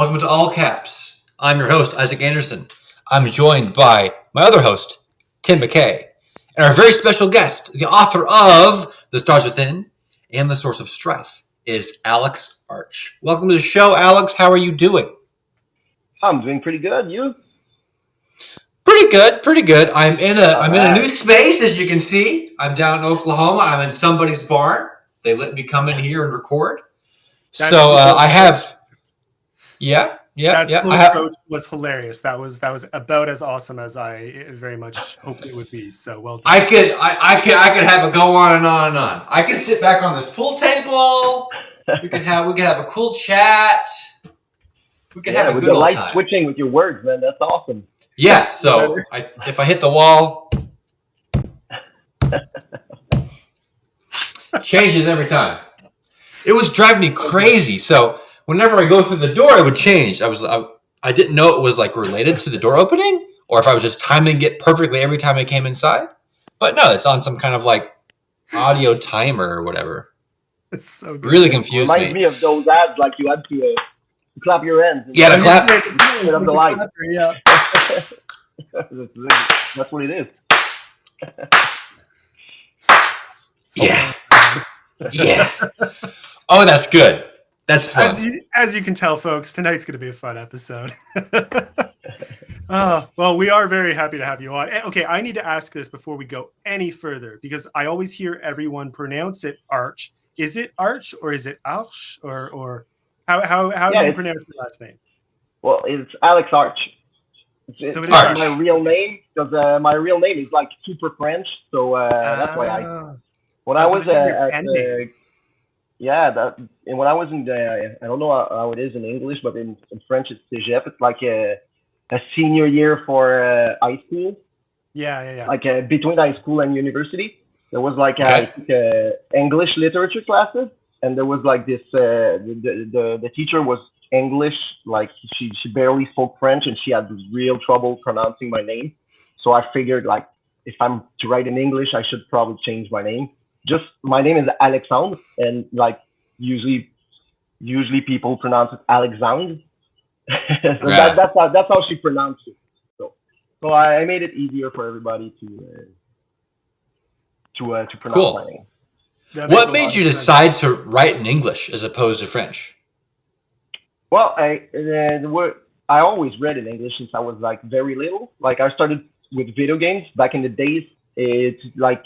Welcome to All Caps. I'm your host, Isaac Anderson. I'm joined by my other host, Tim McKay, and our very special guest, the author of The Stars Within and The Source of Strife, is Alex Arch. Welcome to the show, Alex. How are you doing? I'm doing pretty good. You? Pretty good. I'm in a new space, as you can see. I'm down in Oklahoma. I'm in somebody's barn. They let me come in here and record. I have. Yeah. Approach was hilarious. That was about as awesome as I very much hoped it would be. So well done. I could have it go on and on and on. I could sit back on this pool table. We could have a cool chat. We could have a good old light time. Switching with your words, man. That's awesome. Yeah. So if I hit the wall, changes every time. It was driving me crazy. So whenever I go through the door, it would change. I didn't know it was like related to the door opening, or if I was just timing it perfectly every time I came inside. But no, it's on some kind of like audio timer or whatever. It's so good. Really confused me. Reminds me of those ads, like you had to clap your hands. Yeah, to clap. Of the light. Yeah. That's what it is. Yeah. Oh, that's good. That's fun. As you can tell, folks, tonight's going to be a fun episode. Well, we are very happy to have you on. Okay, I need to ask this before we go any further, because I always hear everyone pronounce it Arch. Is it Arch or is it Arch or how do you pronounce your last name? Well, it's Alex Arch. It's Arch. My real name, because my real name is like super French, so that's why when I was when I was in I don't know how it is in English, but in French it's cégep. It's like a senior year for high school. Yeah. Like between high school and university, there was like English literature classes, and there was like this. The teacher was English, like she barely spoke French, and she had real trouble pronouncing my name. So I figured, like, if I'm to write in English, I should probably change my name. Just my name is Alexandre, and like usually people pronounce it Alexandre. So that's how she pronounced it. So I made it easier for everybody to pronounce my name. What made you decide to write in English as opposed to French? Well, I always read in English since I was like very little. Like I started with video games back in the days. It's like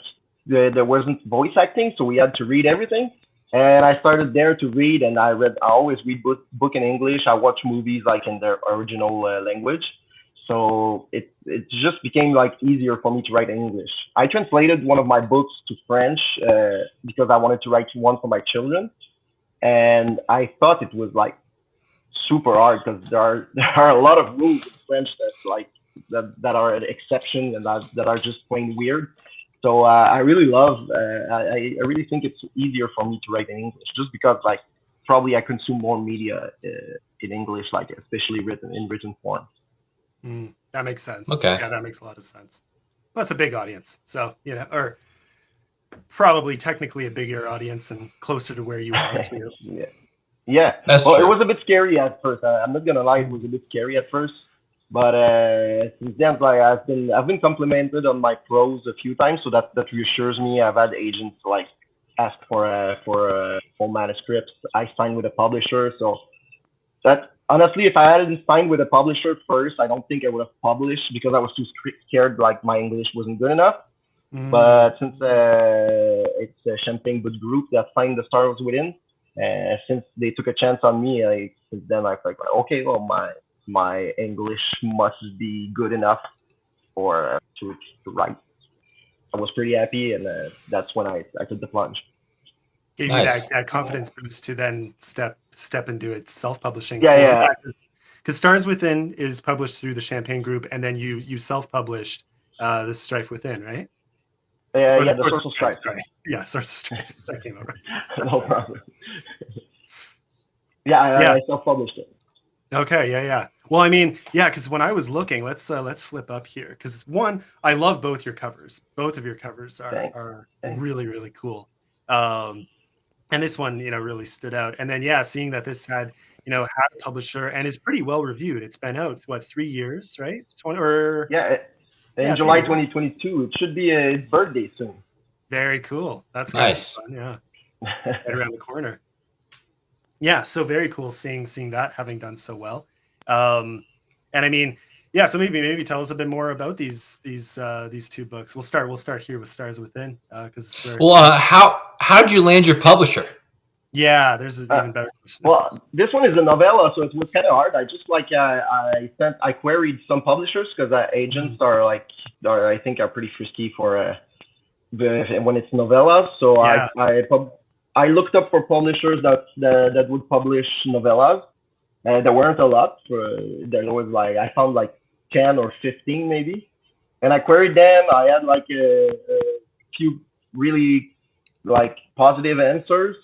there wasn't voice acting, so we had to read everything. And I started there to read, and I always read book in English. I watch movies like in their original language. So it just became like easier for me to write in English. I translated one of my books to French because I wanted to write one for my children, and I thought it was like super hard because there are a lot of rules in French that are an exception and that are just plain weird. So I really love. I really think it's easier for me to write in English, just because like probably I consume more media in English, like especially in written form. That makes sense. Okay. Yeah, that makes a lot of sense. That's a big audience, so or probably technically a bigger audience and closer to where you are too. Yeah. That's true. It was a bit scary at first. I'm not gonna lie, it was a bit scary at first. But since then, like I've been complimented on my prose a few times, so that reassures me. I've had agents like ask for full manuscripts. I signed with a publisher, so that honestly, if I hadn't signed with a publisher first, I don't think I would have published because I was too scared, like my English wasn't good enough. But since it's a Champagne Book Group that signed The Stars Within, since they took a chance on me, since then I thought, okay, well my English must be good enough to write. I was pretty happy, and that's when I took the plunge. Gave you that confidence boost to then step into it self-publishing. Yeah. Because Stars Within is published through the Champagne Group, and then you self-published The Strife Within, right? The Source of Strife. Sorry. Yeah, Source of Strife. That came out right. No problem. I self-published it. Okay, yeah. Well, I mean, because when I was looking, let's flip up here. Because one, I love both your covers. Both of your covers are really, really cool. And this one, really stood out. And then, seeing that this had had a publisher and is pretty well reviewed. It's been out, what, 3 years, right? 20 or Yeah, in 3 July years. 2022. It should be his birthday soon. Very cool. That's gonna Nice. be fun. Yeah, right around the corner. Yeah, so very cool seeing that having done so well. And I mean, yeah. So maybe tell us a bit more about these two books. We'll start here with Stars Within, because Well, how'd you land your publisher? yeah, there's an even better question. Well, this one is a novella, so it was kind of hard. I just I queried some publishers because agents are I think are pretty frisky for when it's novellas. So Yeah. I looked up for publishers that would publish novellas. There weren't a lot. There was I found 10 or 15 maybe, and I queried them. I had a few really positive answers,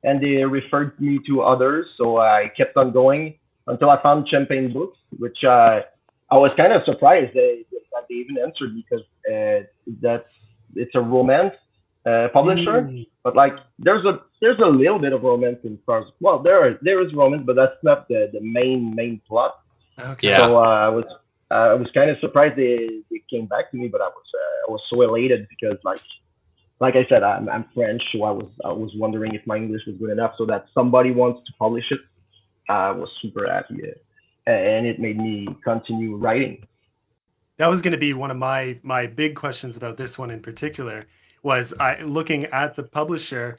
and they referred me to others. So I kept on going until I found Champagne Books, which I was kind of surprised that they even answered, because it's a romance publisher. But there's a little bit of romance in Stars. Well, there is romance, but that's not the main plot. Okay. Yeah. So I was kind of surprised they came back to me, but I was so elated because like I said, I'm French, so I was wondering if my English was good enough so that somebody wants to publish it. I was super happy, and it made me continue writing. That was going to be one of my big questions about this one in particular. Was looking at the publisher,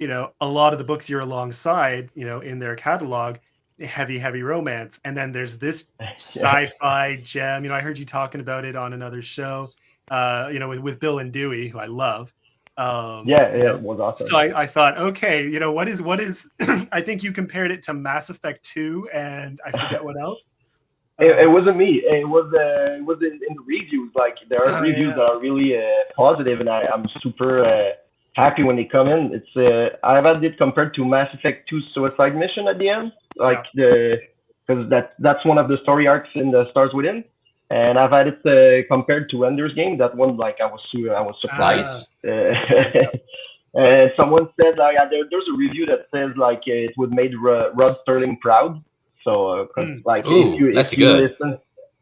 a lot of the books you're alongside, in their catalog, heavy romance, and then there's this sci-fi gem. I heard you talking about it on another show, with Bill and Dewey, who I love. It was awesome. So I thought, okay, what is? I think you compared it to Mass Effect 2, and I forget what else. It wasn't me. It was in the reviews. There are reviews that are really positive, and I'm super happy when they come in. It's I've had it compared to Mass Effect 2 Suicide Mission at the end, because that's one of the story arcs in the Stars Within, and I've had it compared to Ender's Game. That one, I was surprised. And someone said there's a review that says it would make Rod Sterling proud. So if you listen,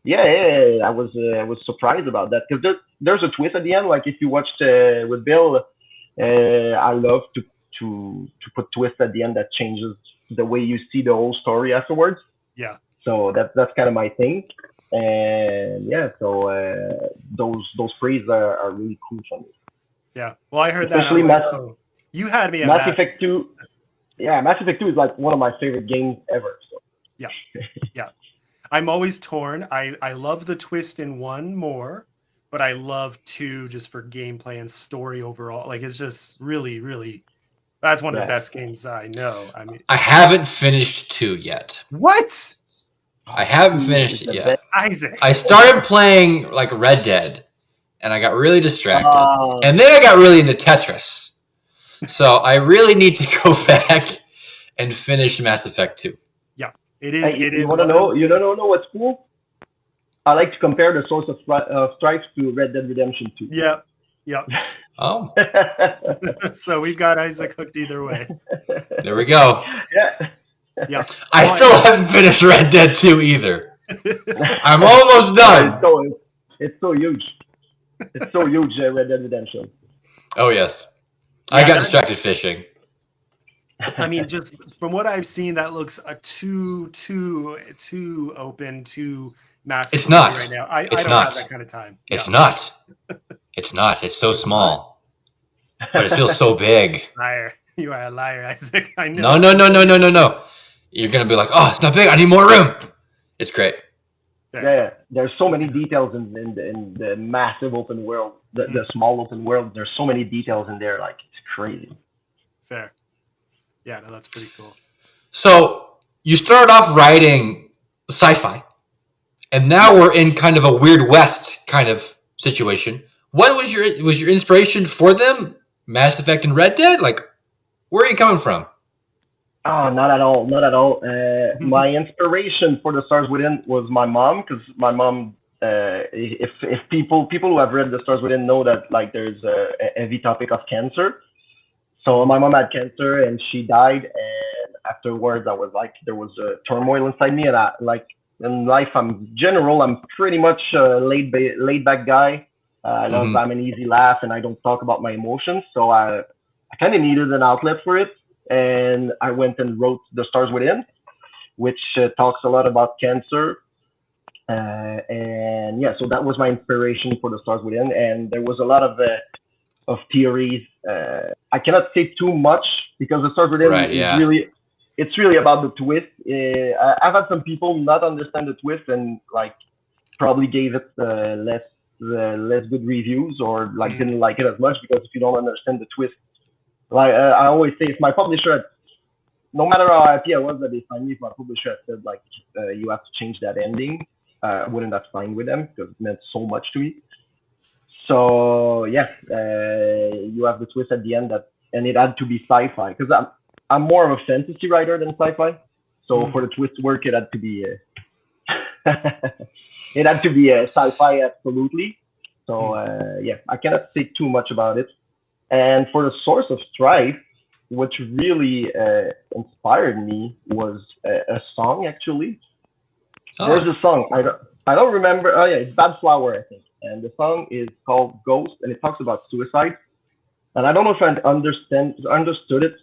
I was surprised about that, because there's a twist at the end. If you watched with Bill, I love to put twists at the end that changes the way you see the whole story afterwards. Yeah. So that's kind of my thing, and so those praise are really cool for me. Yeah. Well, I heard especially that. You had me at Mass Effect 2. Yeah, Mass Effect 2 is one of my favorite games ever. So. Yeah. I'm always torn. I love the twist in 1 more, but I love 2 just for gameplay and story overall. It's just really, really, that's one of the best games I know. I mean, I haven't finished 2 yet. What? I haven't finished it yet. Isaac. I started playing Red Dead, and I got really distracted, and then I got really into Tetris. So I really need to go back and finish Mass Effect 2. It is. You want to know? You don't know what's cool? I like to compare the Source of Strife to Red Dead Redemption 2. Yeah. Oh. So we've got Isaac hooked either way. There we go. Yeah. I still haven't finished Red Dead 2 either. I'm almost done. It's so huge. It's so huge, Red Dead Redemption. Oh yes. I got distracted fishing. I mean, just from what I've seen, that looks too open, too massive. It's not right now. I don't have that kind of time. It's not. It's not. It's so small, but it feels so big. Liar! You are a liar, Isaac. I know. No. You're gonna be like, oh, it's not big. I need more room. It's great. Yeah. There's so many details in the massive open world, the small open world. There's so many details in there. It's crazy. Fair. Yeah, no, that's pretty cool. So you started off writing sci-fi, and now we're in kind of a Weird West kind of situation. What was your inspiration for them? Mass Effect and Red Dead? Where are you coming from? Oh, not at all. My inspiration for the Stars Within was my mom, because my mom. If people who have read the Stars Within know that there's a heavy topic of cancer. So my mom had cancer and she died, and afterwards, I was like, there was a turmoil inside me, and I like in life, I'm pretty much a laid back guy. I'm an easy laugh, and I don't talk about my emotions. So I kind of needed an outlet for it, and I went and wrote The Stars Within, which talks a lot about cancer. And yeah, so that was my inspiration for The Stars Within, and there was a lot of theories. I cannot say too much because The Stars Within it's really about the twist. I've had some people not understand the twist and like probably gave it less good reviews or like didn't like it as much, because if you don't understand the twist, like I always say, if my publisher had, no matter how happy I was that they signed me, if my publisher had said like you have to change that ending, I wouldn't have signed with them because it meant so much to me. So yeah, you have the twist at the end and it had to be sci-fi, because I'm more of a fantasy writer than sci-fi. So for the twist to work, it had to be it had to be sci-fi, absolutely. So yeah, I cannot say too much about it. And for the Source of Strife, what really inspired me was a song, actually. There's a song, I don't remember. Oh yeah, it's Bad Flower, I think. And the song is called Ghost, and it talks about suicide. And I don't know if I understood it.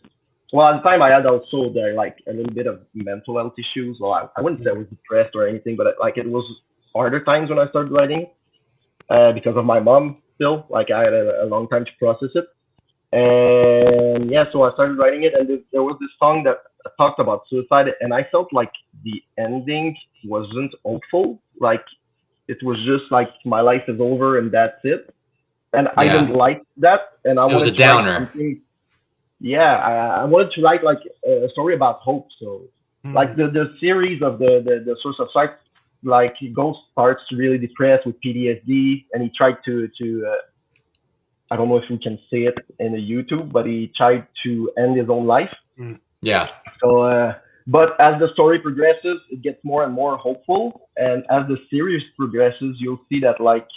Well, at the time I had also like a little bit of mental health issues. Well, I wouldn't say I was depressed or anything, but like it was harder times when I started writing because of my mom. Still, like I had a long time to process it. And yeah, so I started writing it, and there was this song that talked about suicide, and I felt like the ending wasn't hopeful. Like it was just like my life is over and that's it. And I didn't like that, and I wanted to write something. Yeah, I wanted to write like a story about hope. So like the series of the Source of Strife, like Ghost starts really depressed with PTSD, and he tried to I don't know if we can say it in a YouTube, but he tried to end his own life. Yeah. So but as the story progresses, it gets more and more hopeful, and as the series progresses, you'll see that like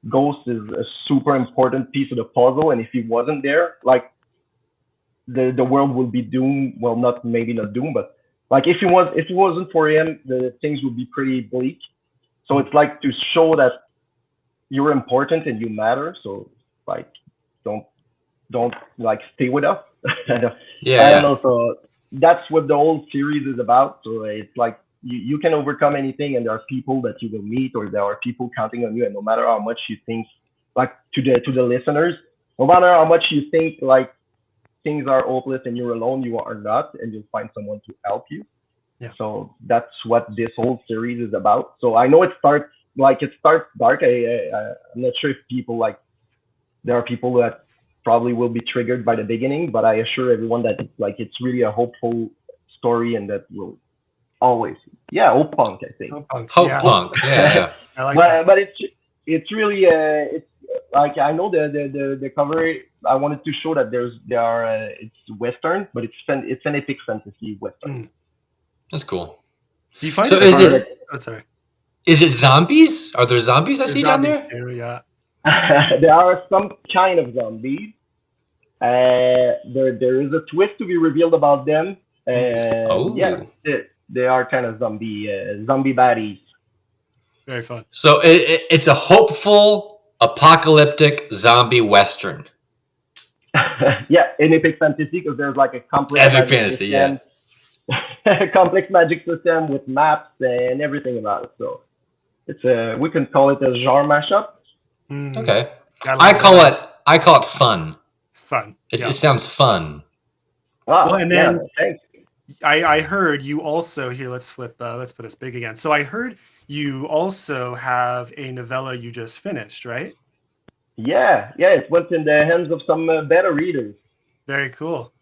Ghost is a super important piece of the puzzle, and if he wasn't there, like the world will be doomed. Well, maybe not doomed, but like if it wasn't for him, the things would be pretty bleak. So it's like to show that you're important and you matter. So like don't like stay with us. I don't know. So that's what the whole series is about. So it's like you can overcome anything, and there are people that you will meet, or there are people counting on you, and no matter how much you think, like to the listeners, no matter how much you think like things are hopeless and you're alone, you are not, and you'll find someone to help you. Yeah. So that's what this whole series is about. So I know it starts dark. I'm not sure if people like, there are people that probably will be triggered by the beginning, but I assure everyone that it's really a hopeful story, and that will always, hope punk, I think. Hope punk. Yeah. I like that. But it's really it's like, I know the cover. I wanted to show that it's Western, but it's an epic fantasy Western. That's cool. Do you find so? Sorry. Is it zombies? Are there zombies I see down there? Too, yeah. There are some kind of zombies. There is a twist to be revealed about them. Yeah, they are kind of zombie baddies. Very fun. So it's a hopeful, apocalyptic zombie Western. Yeah, an epic fantasy, because there's like a complex epic fantasy, system, complex magic system with maps and everything about it. So it's we can call it a genre mashup. Okay, I call it fun. Fun. It sounds fun. Wow. Well, and then thanks. I heard you also here. Let's flip. Let's put us big again. So I heard you also have a novella you just finished, right? Yeah. It went in the hands of some beta readers. Very cool.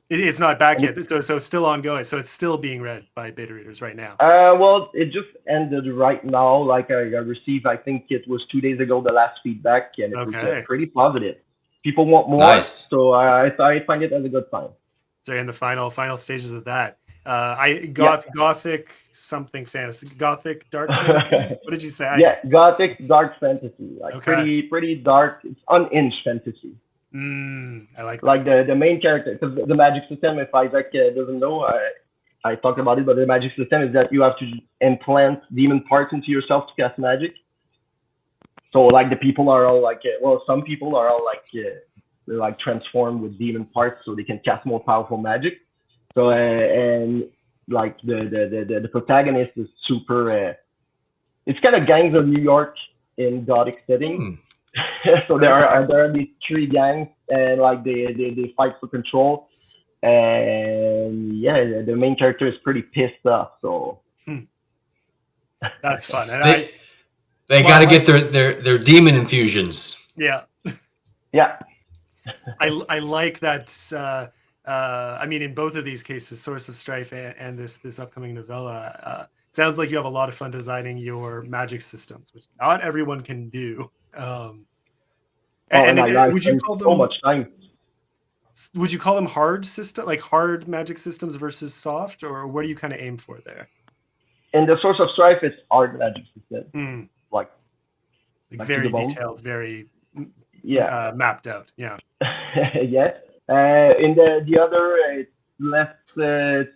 It's not back yet, so it's still ongoing. So it's still being read by beta readers right now. Well, it just ended right now. Like I received, I think it was 2 days ago, the last feedback, and it was pretty positive. People want more, so I find it as a good sign. So in the final stages of that, gothic something fantasy, gothic dark fantasy. What did you say? Gothic dark fantasy, like pretty dark. It's unhinged fantasy. I like that. Like the main character, because the magic system, if Isaac doesn't know, I talked about it, but the magic system is that you have to implant demon parts into yourself to cast magic. So like the people are all like, well, some people are all like they're like transformed with demon parts so they can cast more powerful magic. So and like the protagonist is super. It's kind of gangs of New York in Gothic setting. So there are these three gangs, and like they fight for control. And yeah, the main character is pretty pissed off. So that's fun. And they got to get their demon infusions. Yeah. Yeah. I like that. I mean, in both of these cases, Source of Strife and this upcoming novella, sounds like you have a lot of fun designing your magic systems, which not everyone can do. Would you call them so much time? Would you call them hard like hard magic systems versus soft, or what do you kind of aim for there? In the Source of Strife, it's hard magic system, like very detailed, very mapped out. Yeah. Yeah. In the other, it's less. It's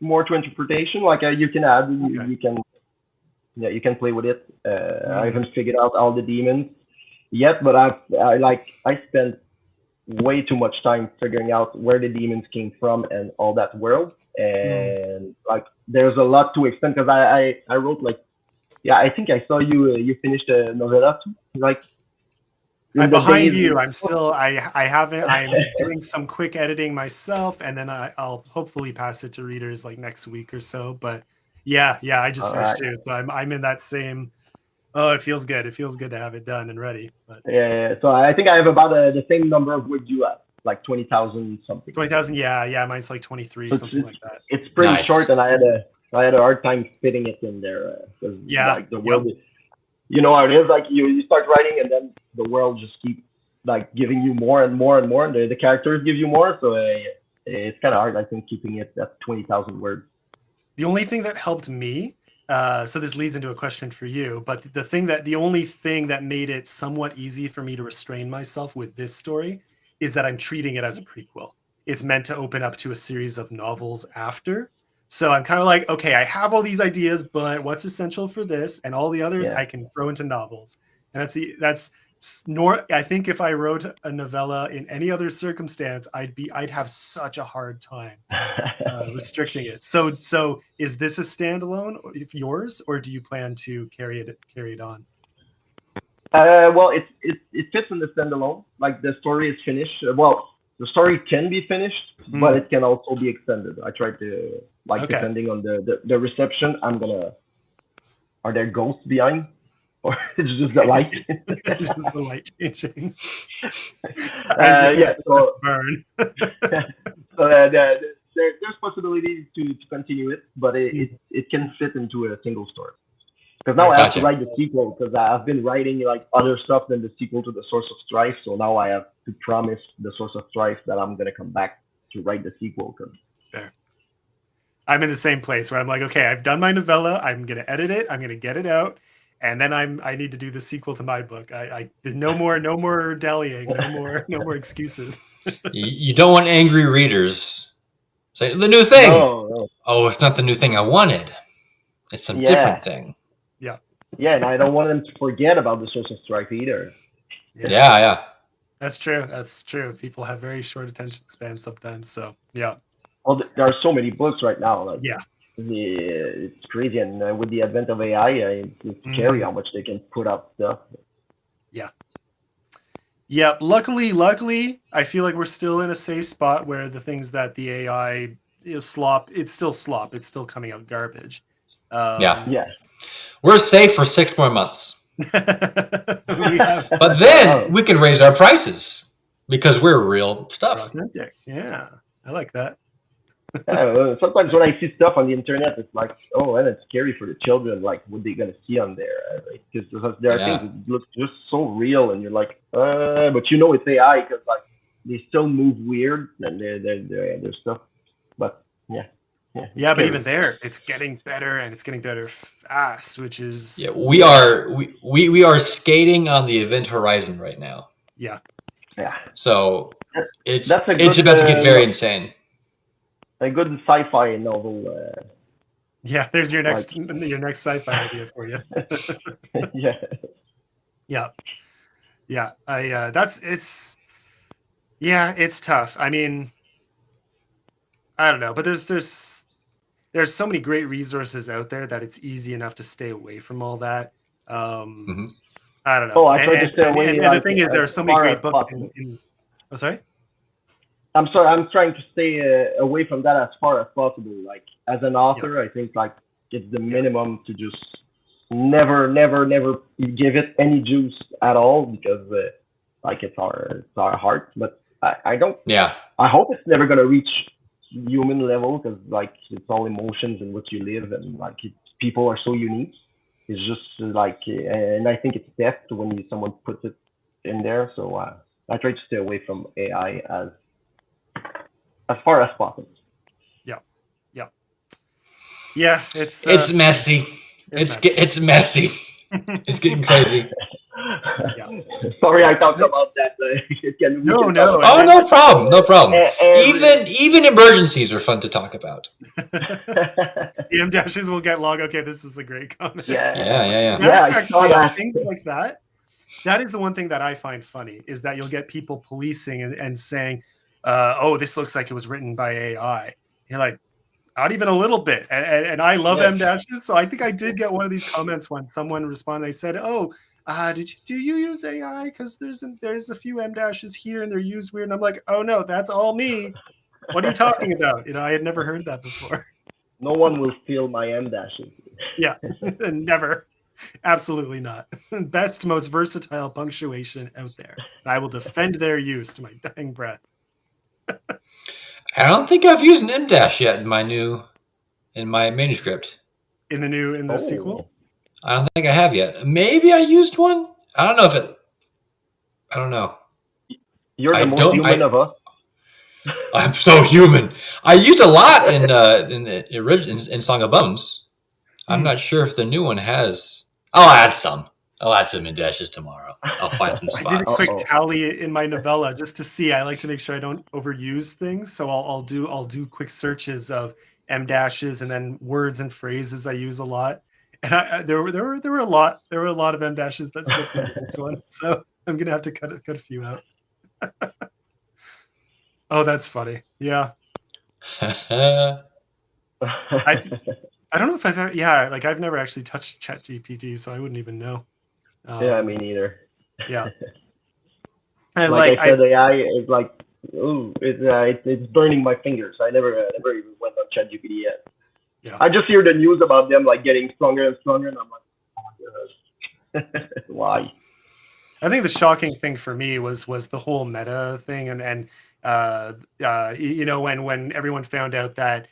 more to interpretation. Like you can add, you can play with it. I haven't figured out all the demons yet, but I spent way too much time figuring out where the demons came from and all that world. And like, there's a lot to explain because I wrote like, I think I saw you finished a novella too, like. I'm behind you. I'm still. I haven't. I'm doing some quick editing myself, and then I'll hopefully pass it to readers like next week or so. But yeah, I just finished it, so I'm in that same. Oh, it feels good. It feels good to have it done and ready. But yeah. So I think I have about the same number of words you have, like 20,000 something. 20,000. Yeah. Mine's like 23, something like that. It's pretty short, and I had a hard time fitting it in there. Like the world. You know how it is, like you start writing and then the world just keeps like giving you more and more and more, and the characters give you more, so it's kind of hard, I think, keeping it at 20,000 words. The only thing that helped me, so this leads into a question for you, but the only thing that made it somewhat easy for me to restrain myself with this story is that I'm treating it as a prequel. It's meant to open up to a series of novels after. So I'm kind of like, okay, I have all these ideas, but what's essential for this and all the others I can throw into novels. And I think if I wrote a novella in any other circumstance, I'd have such a hard time restricting it. So is this a standalone of yours, or do you plan to carry it on? Well, it fits in the standalone. Like the story is finished. Well, the story can be finished, but it can also be extended. I tried to, depending on the reception, are there ghosts behind? Or it's just the light? It's just the light changing. So burn. So there's possibilities to continue it, but it can fit into a single story. Because now I have to write the sequel, because I've been writing like other stuff than the sequel to the Source of Strife. So now I have to promise the Source of Strife that I'm gonna come back to write the sequel. Fair. I'm in the same place where I'm like, okay, I've done my novella. I'm gonna edit it. I'm gonna get it out, and then I need to do the sequel to my book. No more dallying. No more excuses. You don't want angry readers. Say the new thing. No. Oh, it's not the new thing I wanted. It's some different thing. Yeah, and I don't want them to forget about the Source of Strife either. Yeah. That's true. People have very short attention spans sometimes. So yeah. Well, there are so many books right now. Like, it's crazy, and with the advent of AI, it's scary how much they can put up stuff. Yeah. Luckily, I feel like we're still in a safe spot where the things that the AI is slop, it's still slop. It's still coming out garbage. We're safe for 6 more months. But then we can raise our prices because we're real stuff. Authentic. Yeah, I like that. Sometimes when I see stuff on the internet, it's like, oh, and it's scary for the children. Like, what they're gonna see on there? Because there are things that look just so real, and you're like, but you know it's AI because like they still move weird and they're stuff. But but even there, it's getting better, and it's getting better fast, which is we are skating on the event horizon right now. Yeah, So it's that's a it's good about to get very insane. a good sci-fi novel. Yeah, there's your Like, next sci-fi idea for you. yeah, Yeah, yeah. It's tough. I mean, I don't know, but there's so many great resources out there that it's easy enough to stay away from all that. Um, Hmm. I don't know, oh, I and try to and, stay and, away and and the like thing is, there as are so many far as great books possible. Oh, sorry. I'm sorry, I'm trying to stay away from that as far as possible. Like as an Yeah, author, I think like it's the yeah, minimum to just never give it any juice at all because like it's our heart. But I don't. Yeah. I hope it's never gonna reach human level because like it's all emotions and what you live and like people are so unique. It's just like, and I think it's theft when someone puts it in there. So I try to stay away from AI as far as possible. yeah, yeah, yeah. It's It's messy. it's messy. It's messy. It's getting crazy. Yeah. Sorry, I talked about that. We No, can talk no, about Oh, and no problem. No problem. every. Even emergencies are fun to talk about. the M dashes will get long. Okay, this is a great comment. Yeah, Yeah, yeah, yeah. yeah, That I saw actually, that. things like that. That is the one thing that I find funny is that you'll get people policing and saying, "Oh, this looks like it was written by AI." You're like, not even a little bit. And I love M Yes. dashes, so I think I did get one of these comments when someone responded. They said, "Oh, do you use AI? Because there's a few M dashes here and they're used weird." And I'm like, "Oh no, that's all me. What are you talking about?" I had never heard that before. No one will steal my M dashes. Yeah, never. Absolutely not. Best, most versatile punctuation out there. And I will defend their use to my dying breath. I don't think I've used an M dash yet in my manuscript. In the Oh, sequel. I don't think I have yet. Maybe I used one. I don't know if it. I don't know. you're I the most don't. human of us. I'm so human. I used a lot in the original in Song of Bones. I'm Hmm. not sure if the new one has. I'll add some. I'll add some in dashes tomorrow. I'll find some I did a Uh quick spots. oh. tally in my novella just to see. I like to make sure I don't overuse things, so I'll do quick searches of M dashes and then words and phrases I use a lot. And there were a lot of M dashes that slipped into this one, so I'm gonna have to cut a few out. Oh, that's funny. Yeah, I I don't know if I've ever, yeah, like I've never actually touched Chat GPT, so I wouldn't even know. Yeah, Um, me neither. yeah, and Like like I said, AI is like, ooh, it's burning my fingers. I never even went on ChatGPT yet. yeah, I just hear the news about them like getting stronger and stronger, and I'm like, oh my goodness, why? I think the shocking thing for me was the whole meta thing, when everyone found out that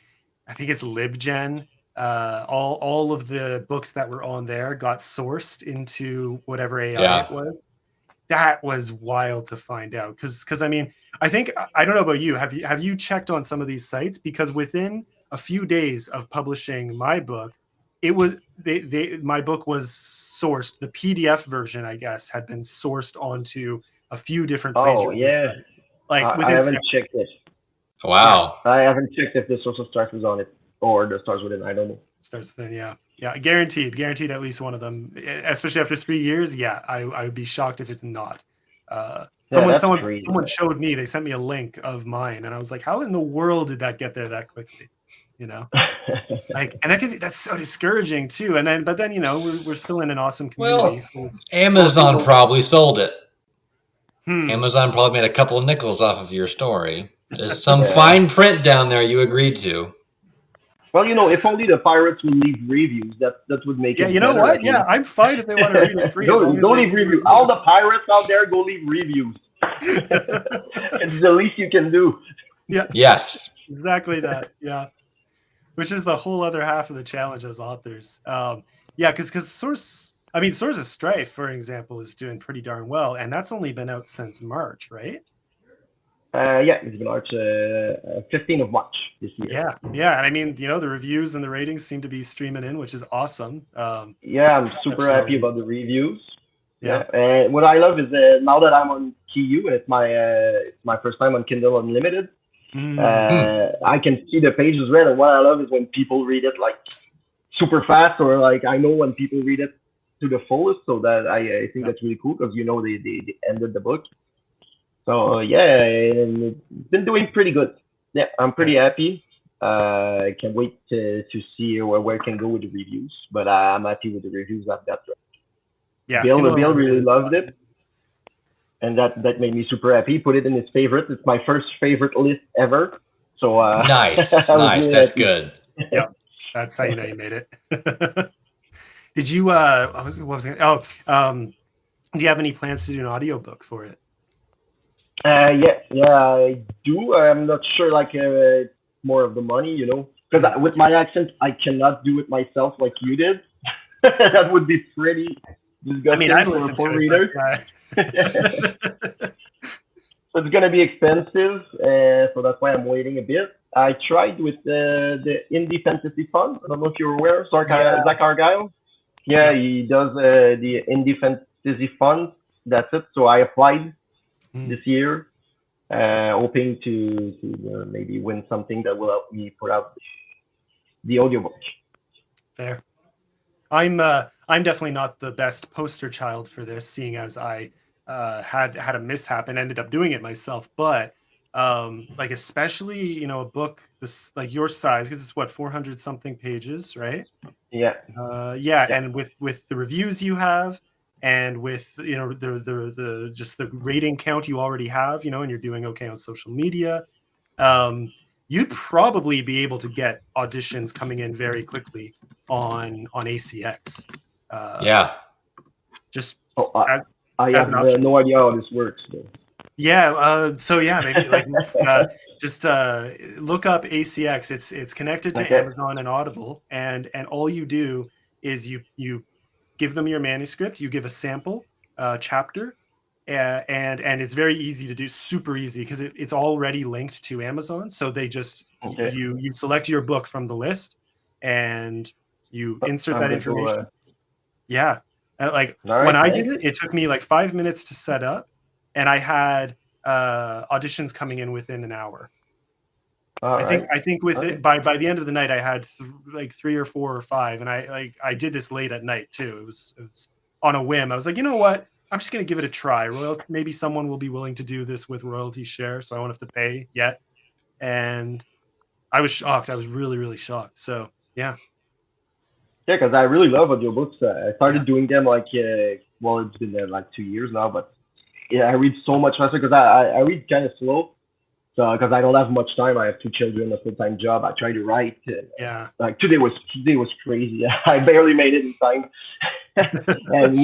I think it's LibGen, all of the books that were on there got sourced into whatever AI it yeah. was. That was wild to find out because I mean I think I don't know about you, have you checked on some of these sites because within a few days of publishing my book it was my book was sourced, the PDF version I guess had been sourced onto a few different Oh plagiarism yeah, sites like I within haven't seconds. checked it. Yeah, Wow. I haven't checked if the Source of Strife is on it or the Stars Within. I don't know. starts within, yeah, guaranteed at least one of them, especially after 3 years. Yeah, I would be shocked if it's not. Yeah, that's crazy. Someone showed me, they sent me a link of mine and I was like, how in the world did that get there that quickly, you know? Like, and that's so discouraging too. And then but then we're still in an awesome Well, community full of Amazon people. probably sold it. Hmm. Amazon probably made a couple of nickels off of your story. There's some Yeah. fine print down there you agreed to. Well, if only the pirates would leave reviews, that would make Yeah, it you know better what, at yeah, least. I'm fine if they want to read it free as long as Go they leave leave a reviews. All review. the pirates out there, go leave reviews. It's the least you can do. Yeah, Yes. exactly that. Yeah, which is the whole other half of the challenge as authors. Yeah, because Source of Strife, for example, is doing pretty darn well, and that's only been out since March, right? Yeah, it's been March, 15th of March this year. Yeah, and I mean, the reviews and the ratings seem to be streaming in, which is awesome. Yeah, I'm super happy Exceptionally. about the reviews. Yeah. And what I love is now that I'm on KU and it's my first time on Kindle Unlimited, I can see the pages read. And what I love is when people read it like super fast, or like I know when people read it to the fullest. So that I think that's really cool because they ended the book. So yeah, and it's been doing pretty good. Yeah, I'm pretty happy. I can't wait to see where it can go with the reviews, but I'm happy with the reviews I've got. Yeah, Bill really loved it, and that made me super happy. He put it in his favorite. It's my first favorite list ever. So nice. Really that's happy. Good. Yep, that's how you know you made it. Did you? What was I gonna, do you have any plans to do an audiobook for it? Yeah, I do. I'm not sure, like more of the money, because with my accent, I cannot do it myself like you did. That would be pretty disgusting I'd for listen a phone to reader. So it's gonna be expensive, so that's why I'm waiting a bit. I tried with the Indie Fantasy Fund. I don't know if you're aware, Zach Argyle. Yeah, he does the Indie Fantasy Fund. That's it. So I applied this year, hoping to maybe win something that will help me put out the audiobook. Fair. I'm definitely not the best poster child for this, seeing as I had a mishap and ended up doing it myself. But like especially a book this like your size, because it's what 400 something pages, right? Yeah. And with the reviews you have, and with the just the rating count you already have, and you're doing okay on social media, you'd probably be able to get auditions coming in very quickly on ACX. Just I have no idea how this works though. Yeah, so yeah, maybe like just look up ACX. It's connected to Amazon and Audible, and all you do is you give them your manuscript, you give a sample chapter, and it's very easy to do, super easy, because it's already linked to Amazon. So they just you select your book from the list, and you insert that information. When I did it, it took me like 5 minutes to set up, and I had auditions coming in within an hour. I think with it by the end of the night, I had like 3 or 4 or 5, and I did this late at night too. It was on a whim. I was like, you know what? I'm just gonna give it a try. Maybe someone will be willing to do this with royalty share, so I won't have to pay yet. And I was shocked. I was really, really shocked. So yeah. Yeah, because I really love audiobooks. I started doing them like it's been like 2 years now, but yeah, I read so much faster because I read kind of slow. So because I don't have much time, I have 2 children, a full-time job. I try to write. Like today was crazy. I barely made it in time, and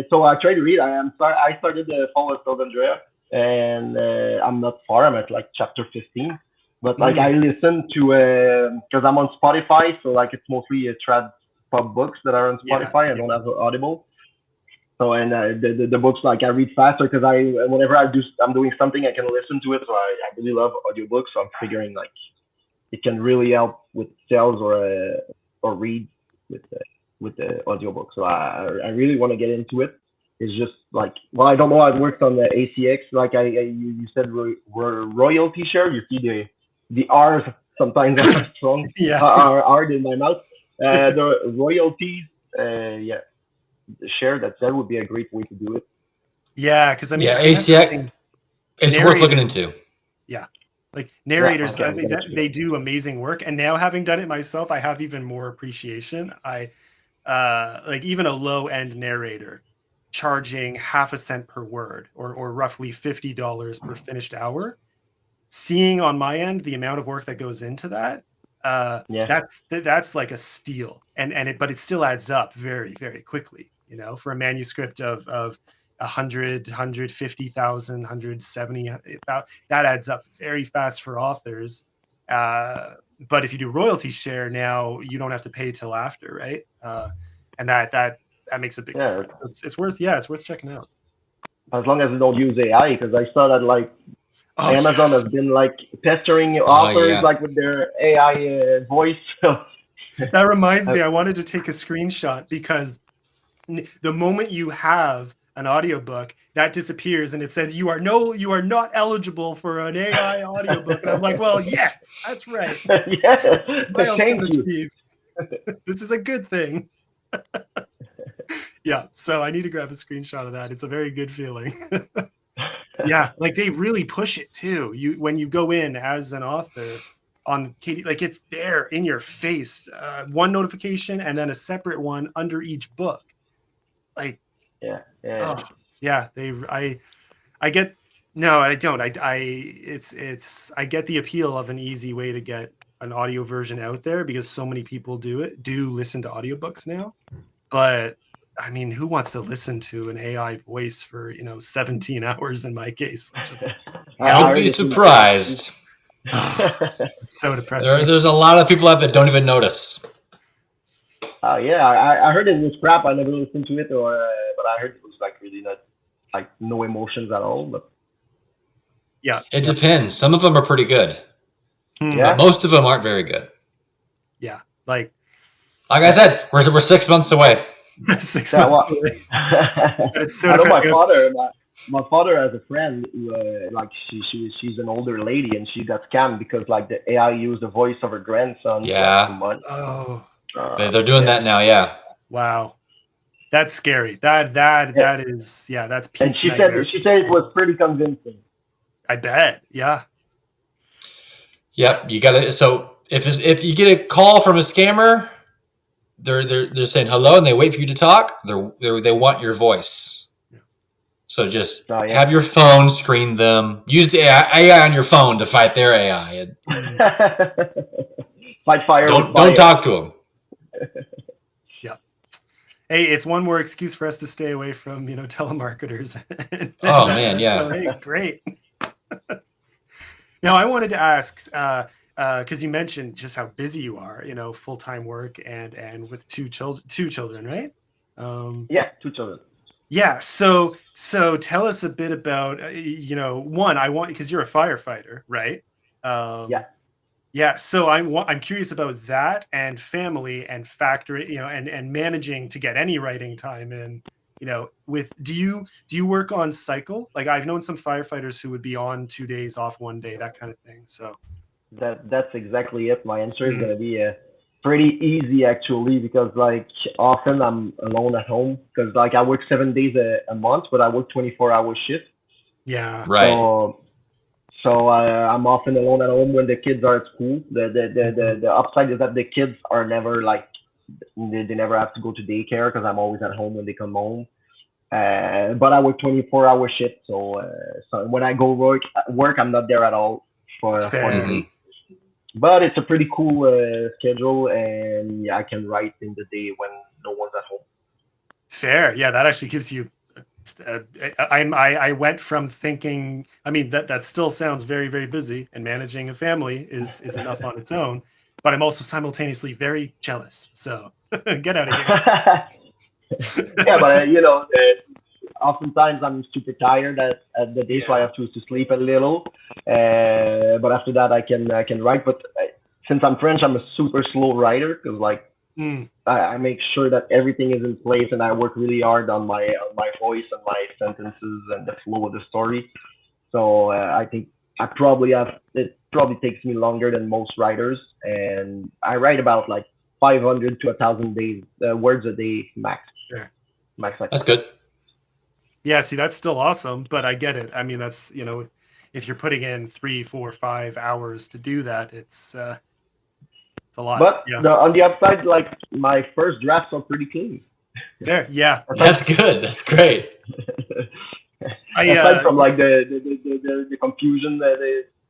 so I try to read. I started the Fall of Andrea, and I'm not far. I'm at like chapter 15. But like I listen to because I'm on Spotify, so like it's mostly trad pub books that are on Spotify. I don't have Audible. So and the books, like I read faster because whenever I'm doing something, I can listen to it. So I really love audiobooks. So I'm figuring like it can really help with sales or read with the audiobook. So I really want to get into it. It's just like, well, I don't know how it works on the ACX. Like you said, royalty share. You see the R's sometimes are strong, are hard in my mouth. The royalties, the share, that would be a great way to do it. Yeah, because I mean, ACX, it's worth looking into. Yeah, like narrators, they do amazing work. And now, having done it myself, I have even more appreciation. I like even a low end narrator charging half a cent per word, or roughly $50 per finished hour. Seeing on my end the amount of work that goes into that, that's like a steal, but it still adds up very, very quickly. For a manuscript of 100, 150,000, 170, that adds up very fast for authors. But if you do royalty share now, you don't have to pay till after, right? And that makes a big difference. It's worth checking out. As long as you don't use AI, because I saw that like Amazon has been like pestering authors like with their AI voice. That reminds me, I wanted to take a screenshot because the moment you have an audiobook, that disappears and it says you are not eligible for an AI audiobook. And I'm like, well, yes, that's right. Yeah, Milestone thank you. achieved. This is a good thing. Yeah, so I need to grab a screenshot of that. It's a very good feeling. Yeah, like they really push it too. When you go in as an author on Katie, like it's there in your face, one notification and then a separate one under each book. Like, Yeah. oh yeah, I get no, I don't. I get the appeal of an easy way to get an audio version out there because so many people do listen to audiobooks now. But I mean, who wants to listen to an AI voice for 17 hours in my case? Don't be surprised. It's so depressing. There's a lot of people out that don't even notice. Oh yeah, I heard it was crap. I never listened to it, but I heard it was like really not like no emotions at all. But Yeah, it depends. Some of them are pretty good, but most of them aren't very good. Yeah, like I said, we're 6 months away. 6 months away. It's so I know my father. My father has a friend who, like she's an older lady and she got scammed because like the AI used the voice of her grandson. Yeah. For money. Oh. They're doing that now. Yeah. Wow. That's scary. That is that's peak. And she said it was pretty convincing. I bet. Yeah. Yep. You gotta. So if you get a call from a scammer, they're saying hello and they wait for you to talk. They want your voice. So just have your phone screen them. Use the AI on your phone to fight their AI. Fight fire. Don't talk to them. Yeah. Hey, it's one more excuse for us to stay away from telemarketers. Oh man, yeah. So, hey, great. Now I wanted to ask because you mentioned just how busy you are. Full-time work and with two children, right? Yeah, 2 children. Yeah, so tell us a bit about one. I want because you're a firefighter, right? Yeah. So I'm curious about that and family and factory, and managing to get any writing time in. With do you work on cycle? Like I've known some firefighters who would be on 2 days off 1 day, that kind of thing. So that's exactly it. My answer is gonna be pretty easy actually because like often I'm alone at home because like I work 7 days a month, but I work 24-hour shifts. Yeah. Right. So I'm often alone at home when the kids are at school. The upside is that the kids are never like they never have to go to daycare because I'm always at home when they come home. But I work 24-hour shifts, so when I go work, I'm not there at all for the day. But it's a pretty cool schedule, and yeah, I can write in the day when no one's at home. Fair, yeah, that actually gives you. I went from thinking. I mean, that still sounds very, very busy, and managing a family is enough on its own. But I'm also simultaneously very jealous. So get out of here. Yeah, but oftentimes I'm super tired at the day, so I have to sleep a little. But after that, I can write. But since I'm French, I'm a super slow writer because like I make sure that everything is in place, and I work really hard on my voice and my sentences and the flow of the story. So I think it probably takes me longer than most writers, and I write about like 500 to 1,000 words a day max. Sure. Max. That's good. Yeah, see, that's still awesome, but I get it. I mean, that's if you're putting in 3, 4, 5 hours to do that, it's a lot. But on the upside, like my first drafts are pretty clean. There, yeah, that's good. That's great. Aside from like the confusion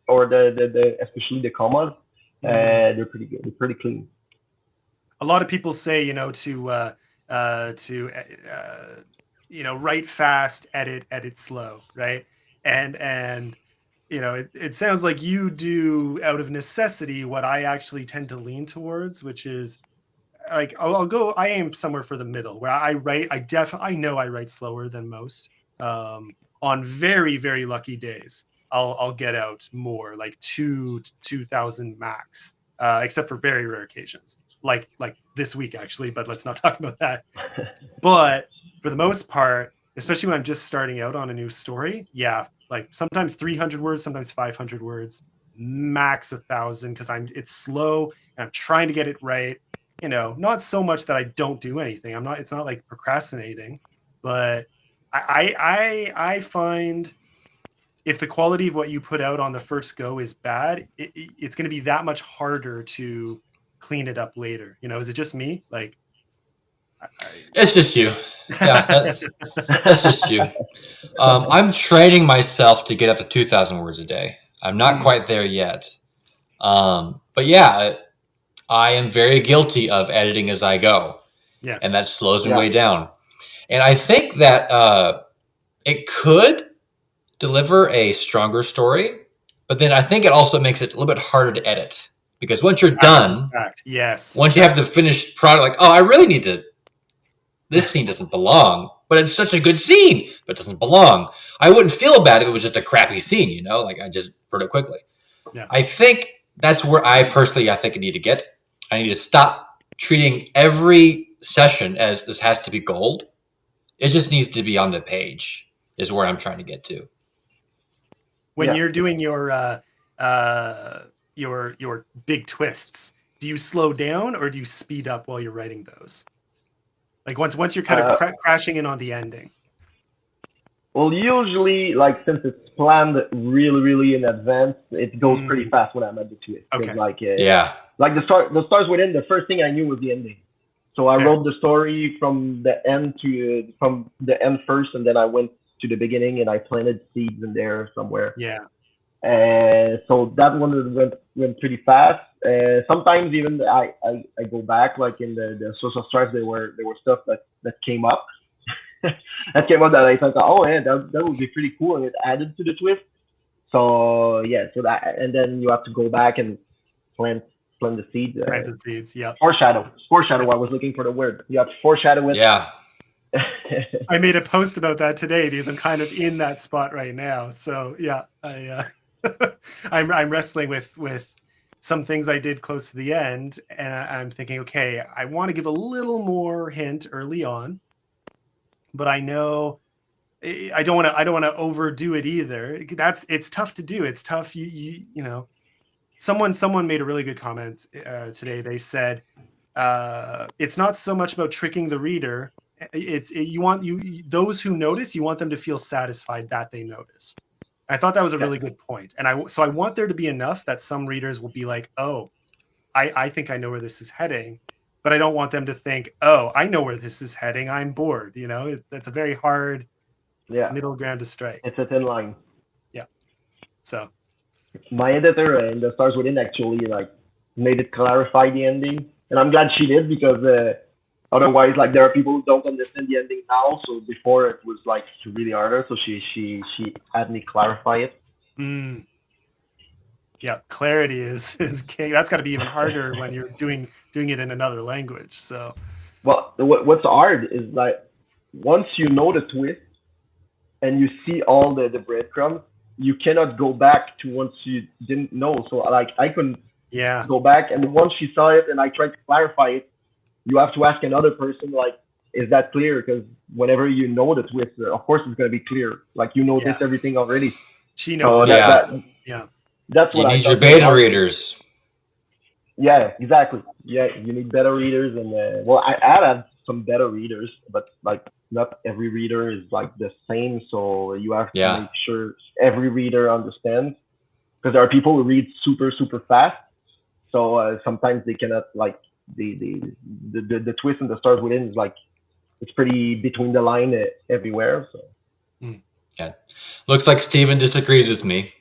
or the especially the commas, they're pretty good. They're pretty clean. A lot of people say to write fast, edit slow, right? And it sounds like you do out of necessity what I actually tend to lean towards, which is like I aim somewhere for the middle where I know I write slower than most. On very, very lucky days, I'll get out more, like 2,000 max, except for very rare occasions. like this week actually, but let's not talk about that. But for the most part, especially when I'm just starting out on a new story, yeah, like sometimes 300 words, sometimes 500 words, max 1,000, because it's slow and I'm trying to get it right. You know, not so much that I don't do anything. It's not like procrastinating, but I find if the quality of what you put out on the first go is bad, it's going to be that much harder to clean it up later. You know, is it just me? Like, It's just you. Yeah, that's just you. I'm training myself to get up to 2,000 words a day. I'm not quite there yet. But yeah, I am very guilty of editing as I go. Yeah. And that slows me way down. And I think that it could deliver a stronger story, but then I think it also makes it a little bit harder to edit. Because once you're done, yes, once you have the finished product, like, oh, I really need to, this scene doesn't belong, but it's such a good scene, but it doesn't belong. I wouldn't feel bad if it was just a crappy scene, you know, like I just wrote it quickly. Yeah. I think that's where I think I need to get. I need to stop treating every session as this has to be gold. It just needs to be on the page is where I'm trying to get to. When you're doing your big twists, do you slow down or do you speed up while you're writing those? Like once you're kind of crashing in on the ending. Well, usually, like since it's planned really, really in advance, it goes pretty fast when I'm at the twist. Okay. Like the stars within. The first thing I knew was the ending, so I wrote the story from the end first, and then I went to the beginning and I planted seeds in there somewhere. Yeah. And so that one went pretty fast. Sometimes even I go back, like in the Source of Strife, there were stuff that came up. That came up that I thought, oh yeah, that would be pretty cool, and it added to the twist. So yeah, so that, and then you have to go back and plant the seeds. Plant the seeds, yeah. Foreshadow. I was looking for the word. You have to foreshadow it. Yeah. I made a post about that today because I'm kind of in that spot right now. So yeah, I'm wrestling with some things I did close to the end, and I'm thinking, okay, I want to give a little more hint early on, but I know I don't want to overdo it either. It's tough to do. It's tough. You know, someone made a really good comment today. They said it's not so much about tricking the reader. You want those who notice, you want them to feel satisfied that they noticed. I thought that was a really good point. And I want there to be enough that some readers will be like, oh, I think I know where this is heading, but I don't want them to think, oh, I know where this is heading. I'm bored. You know, that's a very hard middle ground to strike. It's a thin line. Yeah. So my editor in the Stars Within actually like made it clarify the ending. And I'm glad she did, because otherwise, like, there are people who don't understand the ending now. So before it was like really harder. So she had me clarify it. Yeah, clarity is king. That's got to be even harder when you're doing it in another language. So, well, what's hard is like once you know the twist and you see all the breadcrumbs, you cannot go back to once you didn't know. So like I couldn't go back, and once she saw it and I tried to clarify it, you have to ask another person, like, is that clear? Because whenever you know the twist, of course it's going to be clear. Like, you know everything already. She knows. That's what you need your beta readers. Yeah, exactly. Yeah, you need beta readers, and well, I added some beta readers, but like not every reader is like the same. So you have to make sure every reader understands, because there are people who read super, super fast. So sometimes they cannot, like, the twist in the Stars Within is like, it's pretty between the line everywhere. So yeah, looks like Steven disagrees with me.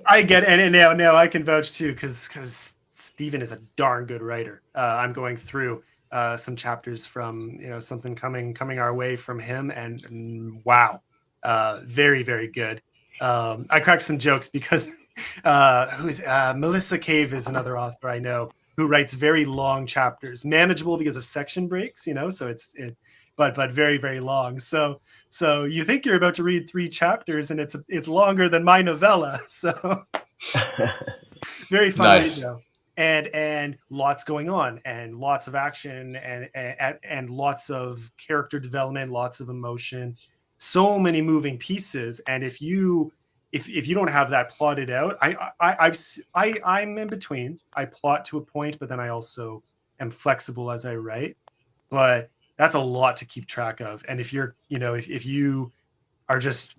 I get it, and now I can vouch too, because Steven is a darn good writer. I'm going through some chapters from something coming our way from him, and wow, very, very good. I cracked some jokes because Melissa Cave is another author I know who writes very long chapters, manageable because of section breaks, so but very, very long. So you think you're about to read 3 chapters and it's longer than my novella. So very fun read though. and lots going on, and lots of action, and lots of character development, lots of emotion, so many moving pieces. And if you don't have that plotted out, I'm in between. I plot to a point, but then I also am flexible as I write. But that's a lot to keep track of. And if you're, if you are just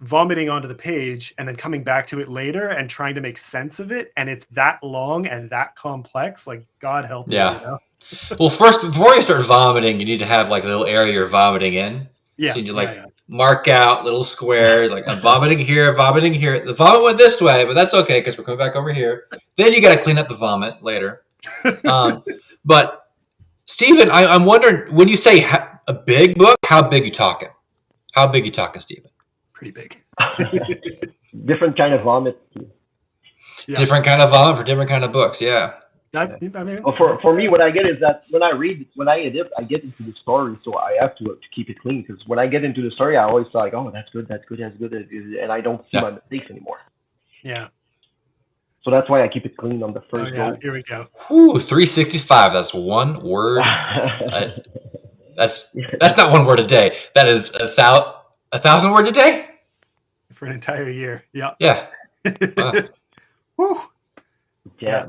vomiting onto the page and then coming back to it later and trying to make sense of it, and it's that long and that complex, like, God help me. Yeah. Well, first, before you start vomiting, you need to have like a little area you're vomiting in. Yeah. So you mark out little squares, like I'm vomiting here, vomiting here. The vomit went this way, but that's okay because we're coming back over here. Then you got to clean up the vomit later. But Stephen, I'm wondering, when you say a big book, how big you talking? How big you talking, Stephen? Pretty big. Different kind of vomit. Yeah. Different kind of vomit for different kind of books. Yeah. I mean, well, for me, what I get is that when I edit, I get into the story, so I have to keep it clean, because when I get into the story, I always like, oh, that's good, and I don't see my mistakes anymore. Yeah. So that's why I keep it clean on the first go. Here we go. Ooh, 365. That's one word. That's not one word a day. That is 1,000 words a day for an entire year. Yeah. Yeah. Wow. Woo. Yeah.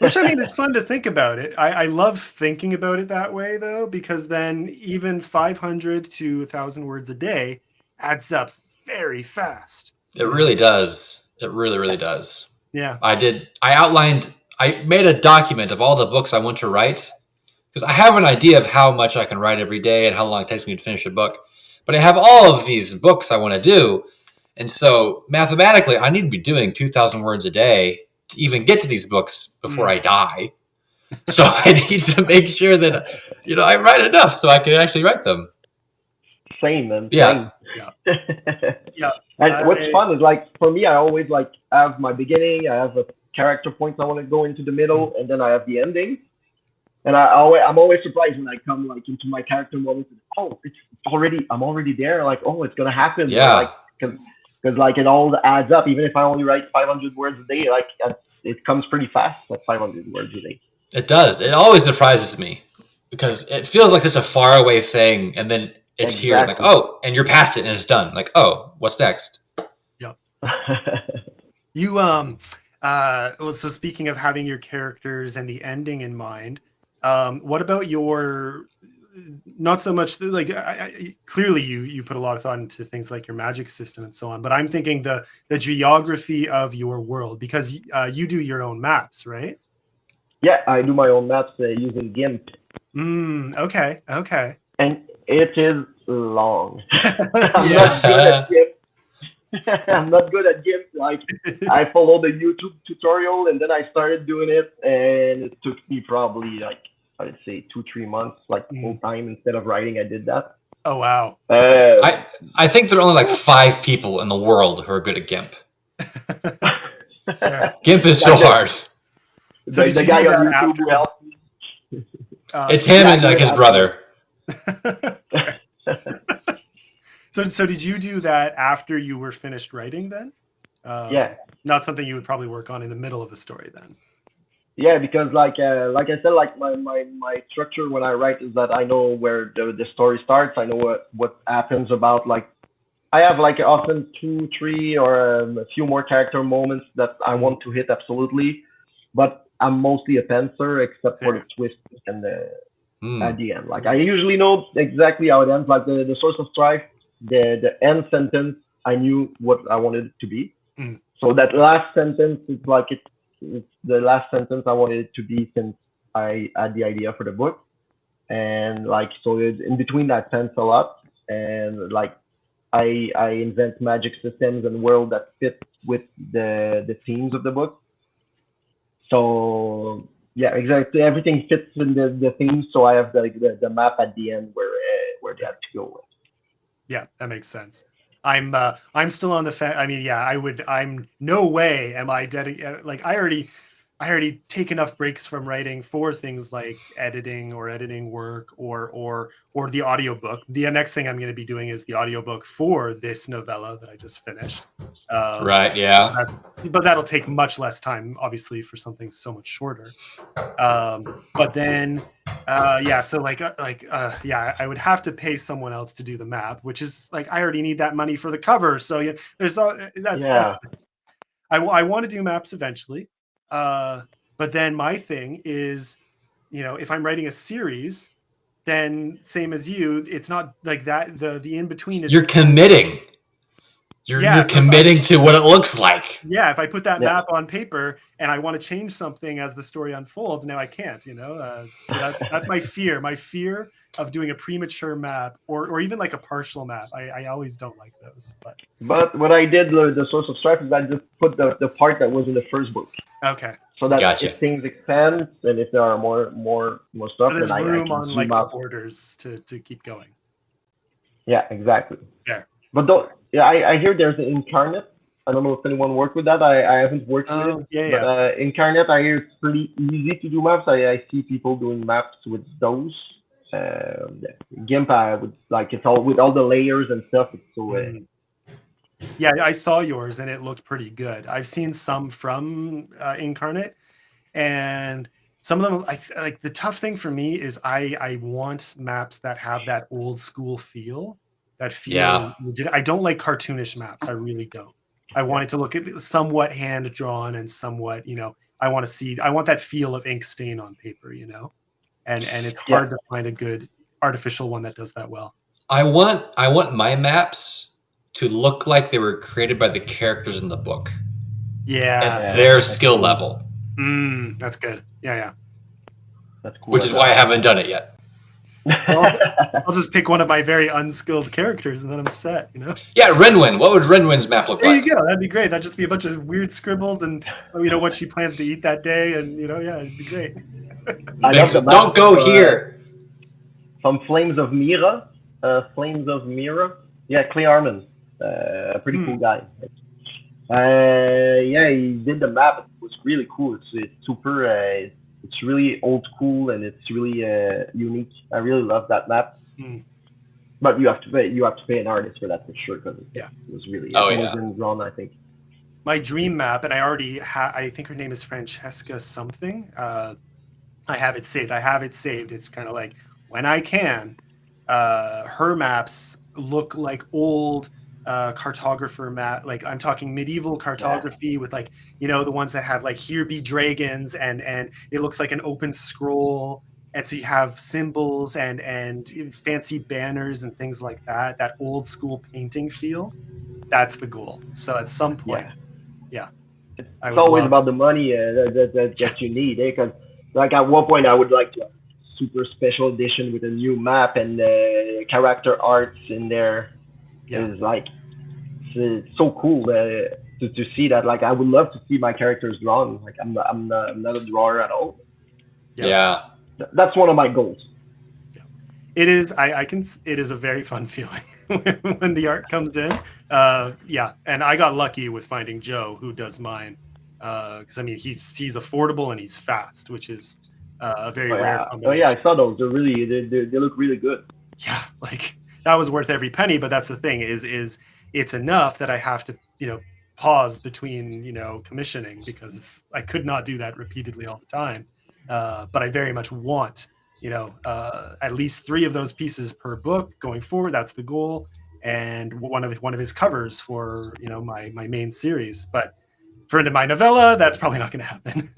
Which, I mean, it's fun to think about it. I love thinking about it that way, though, because then even 500 to 1,000 words a day adds up very fast. It really does. It really, really does. Yeah. I made a document of all the books I want to write, because I have an idea of how much I can write every day and how long it takes me to finish a book. But I have all of these books I want to do. And so mathematically, I need to be doing 2,000 words a day to even get to these books before I die. So I need to make sure that, I write enough so I can actually write them. Same, man. Yeah. Same. Yeah. And what's fun is, like, for me, I always have my beginning, I have a character points I want to go into the middle, and then I have the ending. And I'm always surprised when I come into my character moments. Oh, I'm already there. Like, oh, it's gonna happen. Yeah. Because it all adds up. Even if I only write 500 words a day, it comes pretty fast. 500 words a day. It does. It always surprises me because it feels like such a far away thing, and then it's here. Like, oh, and you're past it and it's done. Like, oh, what's next? Yeah. You well, so speaking of having your characters and the ending in mind, what about your, not so much clearly you put a lot of thought into things like your magic system and so on, but I'm thinking the geography of your world, because you do your own maps, right? Yeah, I do my own maps using GIMP. Okay. And it is long. I'm not good at GIMP. I'm not good at GIMP. I followed a YouTube tutorial and then I started doing it, and it took me probably I'd say 2-3 months, full time, instead of writing. I did that. Oh wow! I think there are only 5 people in the world who are good at GIMP. GIMP is so hard. So the guy on YouTube who helped me. It's him and his brother. So did you do that after you were finished writing then? Yeah. Not something you would probably work on in the middle of a story then. Yeah, because like I said, my structure when I write is that I know where the story starts. I know what happens about, I have often 2, 3, or a few more character moments that I want to hit absolutely, but I'm mostly a pantser except for the twist and at the end. I usually know exactly how it ends. The Source of Strife, the end sentence, I knew what I wanted it to be. So that last sentence is it's the last sentence I wanted it to be since I had the idea for the book. And so in between that pens a lot, and I invent magic systems and world that fit with the themes of the book. So yeah, exactly, everything fits in the theme. So I have the map at the end where they have to go. Yeah, that makes sense. I'm still on the fence. I mean, yeah, I'm no way am I dedicated. I already I already take enough breaks from writing for things like editing work or the audiobook. The next thing I'm going to be doing is the audiobook for this novella that I just finished. Right. Yeah. But that'll take much less time, obviously, for something so much shorter. But then, yeah, so yeah, I would have to pay someone else to do the map, which is like I already need that money for the cover. So yeah, there's that's I want to do maps eventually. But then my thing is, if I'm writing a series, then same as you, it's not like that. The in between is You're committing. You're so committing to what it looks like. yeah, if I put that map on paper and I want to change something as the story unfolds, now I can't, so that's my fear. My fear of doing a premature map or even like a partial map. I always don't like those. But what I did, the Source of Strife, is I just put the part that was in the first book. Okay. So that Gotcha. if things expand and if there are more stuff, So there's then room I on can like zoom out. the borders to keep going. Yeah, exactly. Yeah. But I hear there's an Incarnate. I don't know if anyone worked with that. I haven't worked with it. Yeah, but Incarnate, I hear it's pretty easy to do maps. I see people doing maps with those. GIMP, I would like it's all with all the layers and stuff. It's so. Yeah, I saw yours and it looked pretty good. I've seen some from Incarnate, and some of them, like the tough thing for me is I want maps that have that old school feel. That feel legit. I don't like cartoonish maps. I really don't. I want it to look somewhat hand drawn and somewhat, I want that feel of ink stain on paper, and it's hard to find a good artificial one that does that well. I want my maps to look like they were created by the characters in the book. Yeah. At their skill level. That's good. Yeah. That's cool. Which is why I haven't done it yet. I'll just pick one of my very unskilled characters and then I'm set, Yeah, Renwyn. What would Renwyn's map look like? There you go. That'd be great. That'd just be a bunch of weird scribbles and what she plans to eat that day, and yeah, it'd be great. Don't go here. From Flames of Mira. Yeah, Clay Arman. A pretty cool guy. Yeah, he did the map. It was really cool. It's super. It's really old school and it's really unique. I really love that map. But you have to pay an artist for that for sure because it was really drawn, I think. My dream map, and I think her name is Francesca something. I have it saved. It's kind of like when I can. Her maps look like old cartographer map, like I'm talking medieval cartography with like the ones that have like here be dragons and it looks like an open scroll, and so you have symbols and fancy banners and things like that old school painting feel. That's the goal. So at some point it's always about the money that you need, because like at one point I would like to have super special edition with a new map and character arts in there. Is like it's so cool to see that. Like I would love to see my characters drawn. Like I'm not a drawer at all. Yeah. That's one of my goals. It is. It is a very fun feeling when the art comes in. And I got lucky with finding Joe who does mine. Because I mean he's affordable and he's fast, which is a very rare combination. Oh yeah, I saw those. They look really good. Yeah, like that was worth every penny. But that's the thing is it's enough that I have to pause between commissioning because I could not do that repeatedly all the time. But I very much want at least 3 of those pieces per book going forward. That's the goal, and one of his covers for my main series. But for into my novella, that's probably not going to happen.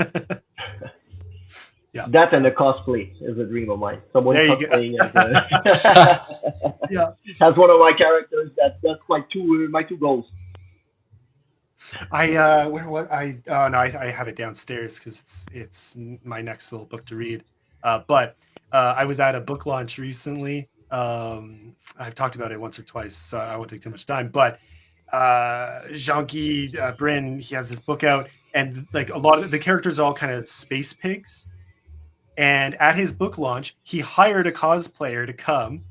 Yeah, that and a cosplay is a dream of mine. Someone cosplaying as one of my characters. That's my two goals. I have it downstairs because it's my next little book to read. But I was at a book launch recently. I've talked about it once or twice, so I won't take too much time. But Jean-Guy Bryn, he has this book out, and like a lot of the characters are all kind of space pigs. And at his book launch, he hired a cosplayer to come,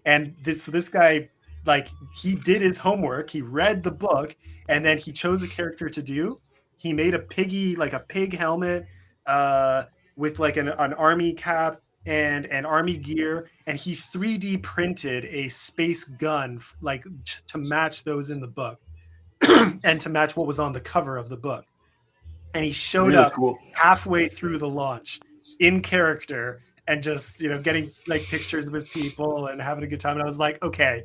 and this guy, like, he did his homework. He read the book, and then he chose a character to do. He made a piggy, like a pig helmet, with like an army cap and an army gear, and he 3D printed a space gun like to match those in the book and to match what was on the cover of the book. And he showed Really up cool. halfway through the launch in character and just, getting like pictures with people and having a good time. And I was like, okay,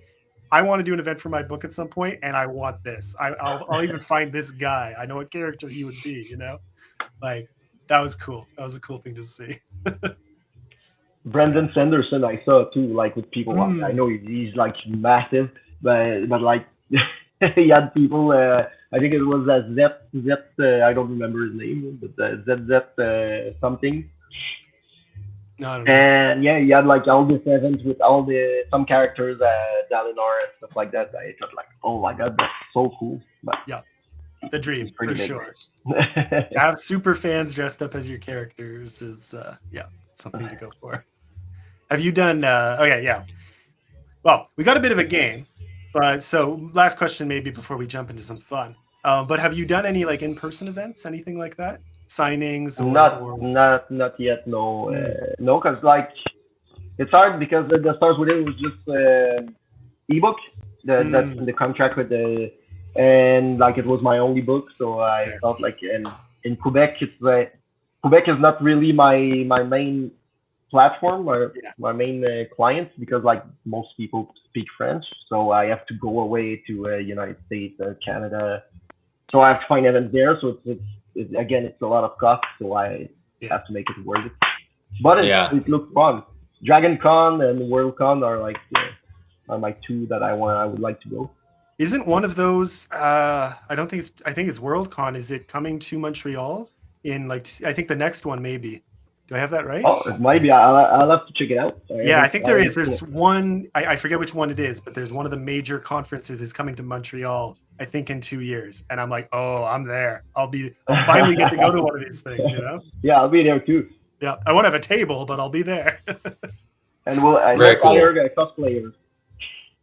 I want to do an event for my book at some point, and I want this. I'll even find this guy. I know what character he would be, Like, that was cool. That was a cool thing to see. Brandon Sanderson, I saw too, like with people. I know he's like massive, but like he had people. I think it was Zet. I don't remember his name, but Zet something. No, I don't know. And yeah, he had like all these events with all some characters, Dalinar and stuff like that. I thought like, oh my god, that's so cool. But Yeah, the dream for pretty big. sure. To have super fans dressed up as your characters is something to go for. Have you done okay, yeah. Well, we got a bit of a game, but so last question maybe before we jump into some fun. But have you done any like in-person events, anything like that? Signings Not yet, no. No, because like it's hard because the Stars Within was just ebook. That's the contract with and like it was my only book, so I felt like in Quebec Quebec is not really my main platform or my main clients because like most people speak French, so I have to go away to United States, Canada, so I have to find events there. So it's again, it's a lot of cost, so I have to make it worth it. But it looks fun. Dragon Con and World Con are like are my two that I would like to go. Isn't one of those? I think it's Worldcon. Is it coming to Montreal in like? I think the next one maybe. Do I have that right? Oh, it might be. I'll have to check it out. I think there is. There's one. I forget which one it is, but there's one of the major conferences is coming to Montreal. I think in 2 years, and I'm like, oh, I'm there. I'll finally get to go to one of these things. Yeah, I'll be there too. Yeah, I won't have a table, but I'll be there. And we'll hire cosplayers.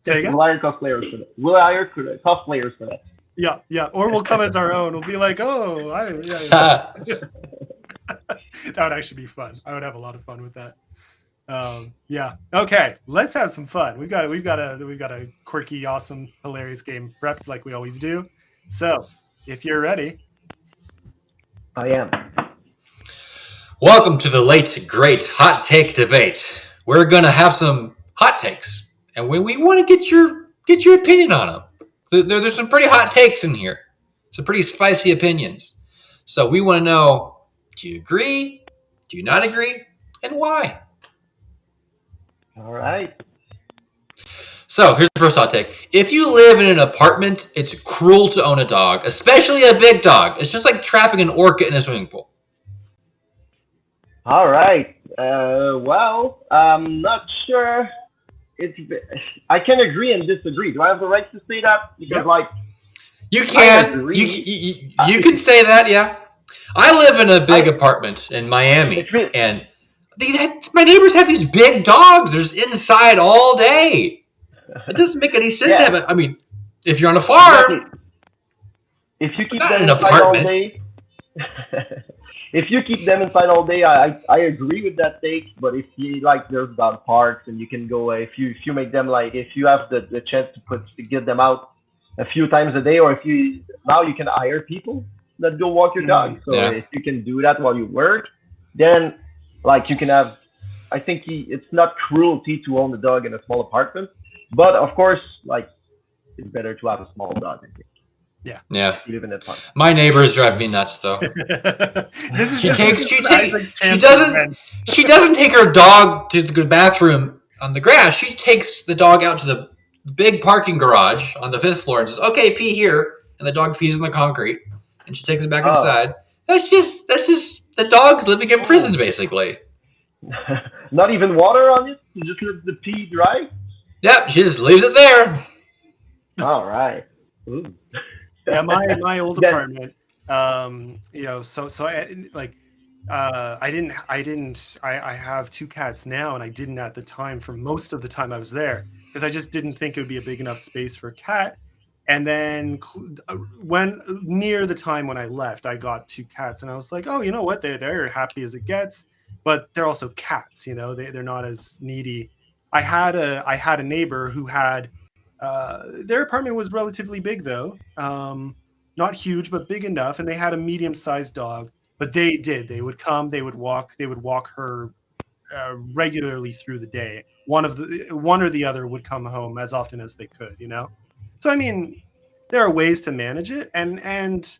We'll hire cosplayers for that. We'll hire cosplayers for that. Yeah. Or we'll come as our own. We'll be like, oh, that would actually be fun. I would have a lot of fun with that. Yeah. Okay. Let's have some fun. We've got a quirky, awesome, hilarious game prepped like we always do. So, if you're ready, I am. Welcome to the late great hot take debate. We're gonna have some hot takes, and we want to get your opinion on them. There's some pretty hot takes in here, some pretty spicy opinions. So we want to know: do you agree? Do you not agree? And why? All right. So here's the first hot take. If you live in an apartment, it's cruel to own a dog, especially a big dog. It's just like trapping an orca in a swimming pool. All right. Well, I'm not sure. I can agree and disagree. Do I have the right to say that? Because you can. You can say that, yeah. I live in a big apartment in Miami, and my neighbors have these big dogs. They're just inside all day. It doesn't make any sense to have it. I mean, if you're on a farm, if you keep not them an inside apartment. all day, if you keep them inside all day, I agree with that take. But if you there's dog parks and you can go if you make them if you have the chance to get them out a few times a day, or if you can hire people that go walk your dog. So if you can do that while you work, then you can have. I think it's not cruelty to own the dog in a small apartment, but of course, it's better to have a small dog. I think. Yeah. You live in a farm. My neighbors drive me nuts, though. She doesn't take her dog to the bathroom on the grass. She takes the dog out to the big parking garage on the 5th floor and says, "Okay, pee here," and the dog pees in the concrete, and she takes it back inside. That's just the dog's living in prison, basically. Not even water on it. You just let the pee dry. Yep, she just leaves it there. All right. Ooh. Yeah, my old apartment. I have 2 cats now, and I didn't at the time for most of the time I was there because I just didn't think it would be a big enough space for a cat. And then when near the time when I left, I got 2 cats, and I was like, oh, you know what? They're happy as it gets, but they're also cats. They're not as needy. I had a neighbor who had their apartment was relatively big though, not huge but big enough, and they had a medium-sized dog. But they would come, they would walk her regularly through the day. One or the other would come home as often as they could. So I mean, there are ways to manage it, and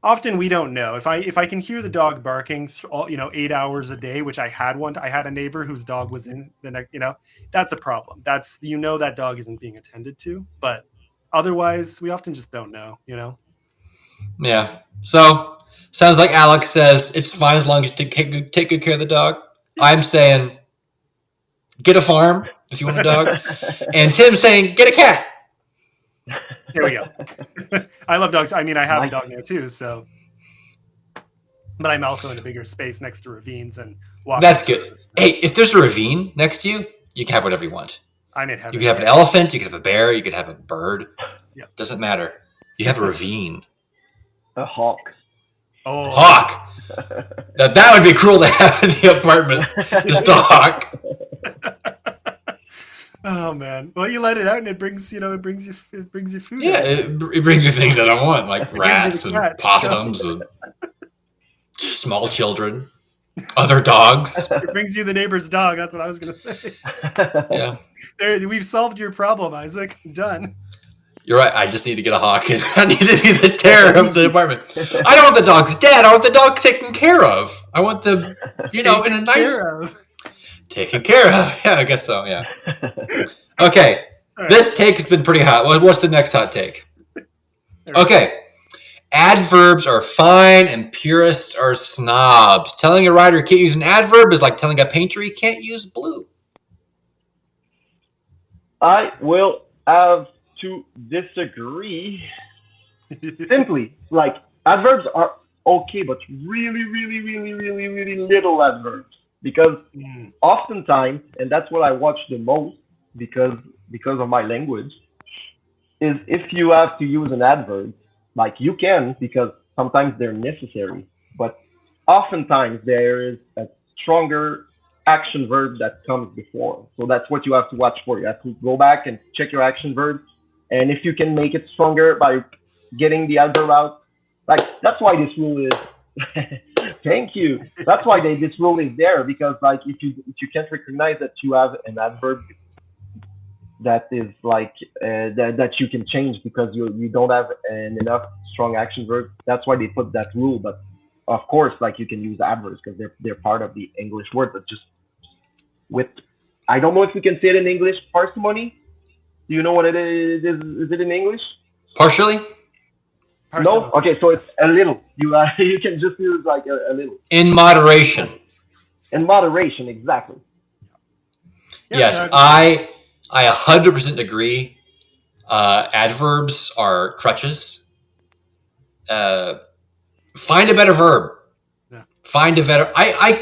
often we don't know. If I can hear the dog barking 8 hours a day, which I had a neighbor whose dog was in the next, that's a problem. That dog isn't being attended to. But otherwise, we often just don't know. Yeah. So sounds like Alex says it's fine as long as you take good care of the dog. I'm saying get a farm if you want a dog, and Tim's saying get a cat. There we go. I love dogs. I mean, I have a dog now too, so. But I'm also in a bigger space next to ravines and walking. That's good. Hey, if there's a ravine next to you, you can have whatever you want. I'm in heaven. You could have an elephant, you could have a bear, you could have a bird. Yeah. Doesn't matter. You have a ravine. A hawk. Oh. Hawk. Now that would be cruel to have in the apartment. Just a hawk. Oh man! Well, you let it out, and it brings you food. Yeah, it brings you things that I want, like rats and possums and small children, other dogs. It brings you the neighbor's dog. That's what I was going to say. Yeah. We've solved your problem, Isaac. Done. You're right. I just need to get a hawk, and I need to be the terror of the apartment. I don't want the dogs dead. I want the dog taken care of. I want them, in a nice. Taken care of. Yeah, I guess so. Yeah. Okay. Right. This take has been pretty hot. What's the next hot take? Okay. Adverbs are fine and purists are snobs. Telling a writer you can't use an adverb is like telling a painter he can't use blue. I will have to disagree. Simply, like, adverbs are okay, but really, really, really, really, really little adverbs. Because oftentimes, and that's what I watch the most because of my language, is if you have to use an adverb, like you can, because sometimes they're necessary, but oftentimes there is a stronger action verb that comes before. So that's what you have to watch for. You have to go back and check your action verb. And if you can make it stronger by getting the adverb out, like, that's why this rule is thank you. That's why this rule is there, because like if you can't recognize that you have an adverb that is like that you can change because you don't have enough strong action verb, that's why they put that rule. But of course, like, you can use adverbs because they're part of the English word, but just with, I don't know if we can say it in English, parsimony. Do you know what it is? Is it in English? Partially. No? Okay, so it's a little. You can just use like a little. In moderation. In moderation, exactly. Yes, I 100% agree. Adverbs are crutches. Find a better verb. Yeah. Find a better. I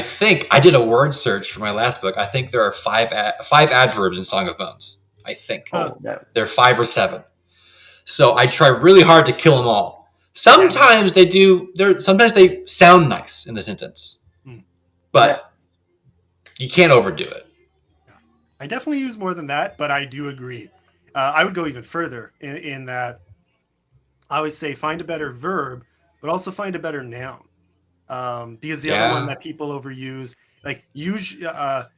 think I did a word search for my last book. I think there are five adverbs in Song of Bones. I think there are 5 or 7. So I try really hard to kill them all. Sometimes they do. Sometimes they sound nice in the sentence, but you can't overdo it. I definitely use more than that, but I do agree. I would go even further in that. I would say find a better verb, but also find a better noun, because the other one that people overuse, like, use a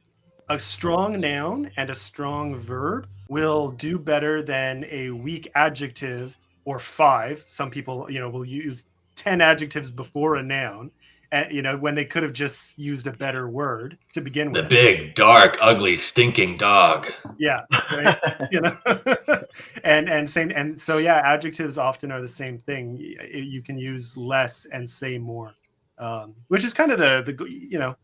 strong noun and a strong verb will do better than a weak adjective or 5. Some people, will use 10 adjectives before a noun, and, when they could have just used a better word to begin with. The big, dark, ugly, stinking dog. Yeah. Right? and so, adjectives often are the same thing. You can use less and say more, which is kind of the.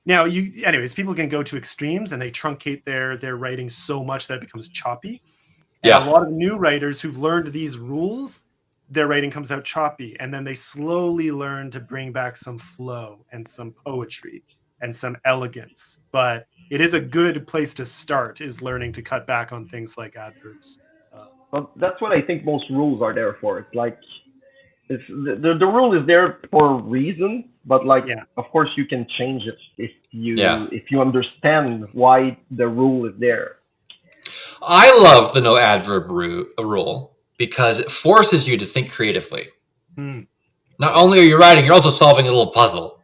Now, anyways, people can go to extremes and they truncate their writing so much that it becomes choppy. And a lot of new writers who've learned these rules, their writing comes out choppy, and then they slowly learn to bring back some flow and some poetry and some elegance. But it is a good place to start, is learning to cut back on things like adverbs. Well, that's what I think most rules are there for. It's like it's the rule is there for a reason, but like Yeah. of course you can change it Yeah. if you understand why the rule is there. I love the no adverb rule because it forces you to think creatively. Hmm. Not only are you writing, you're also solving a little puzzle.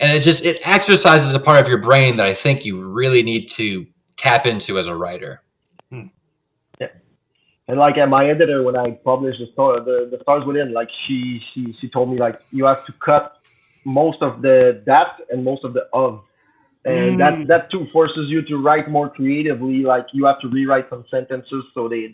And it exercises a part of your brain that I think you really need to tap into as a writer. Hmm. Yeah. And like my editor, when I published the stars within, like she told me like you have to cut most of the that and most of the of, and Mm. that too forces you to write more creatively. Like you have to rewrite some sentences so they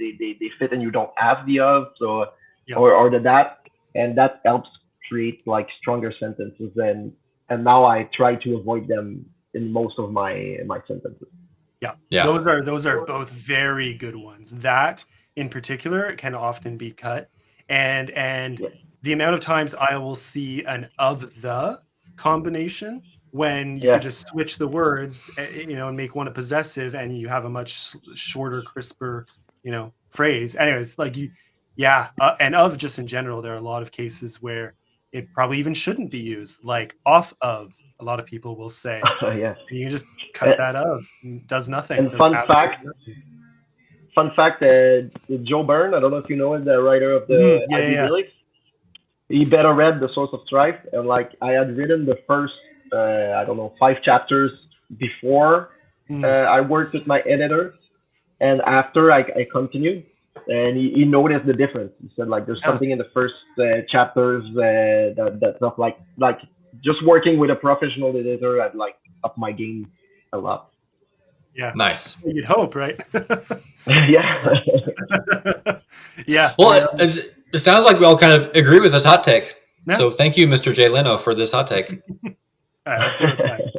fit and you don't have the of so Yeah. or the that, and that helps create like stronger sentences. And now I try to avoid them in most of my sentences. Yeah. Yeah. Those are both very good ones. That in particular can often be cut. And Yeah. the amount of times I will see an of the combination when you could Yeah. just switch the words, and make one a possessive and you have a much shorter, crisper, phrase. Anyways, and of just in general, there are a lot of cases where it probably even shouldn't be used, like off of. A lot of people will say, Yeah. and you can just cut And, that of. Does nothing. and Does absolutely nothing. fun fact, Joe Byrne, I don't know if you know it, the writer of the Yeah, ID yeah, Lyrics, he better read The Source of Strife. And like I had written the first, I don't know, 5 chapters before yeah. I worked with my editor. And after I continued, and he noticed the difference. He said like there's Yeah. something in the first chapters that's not like just working with a professional editor. I'd like up my game a lot. Yeah. Nice. You'd hope, right? Yeah. Yeah. Well, it sounds like we all kind of agree with this hot take. Yeah. So thank you, Mr. Jay Leno, for this hot take. All right, let's see what's next.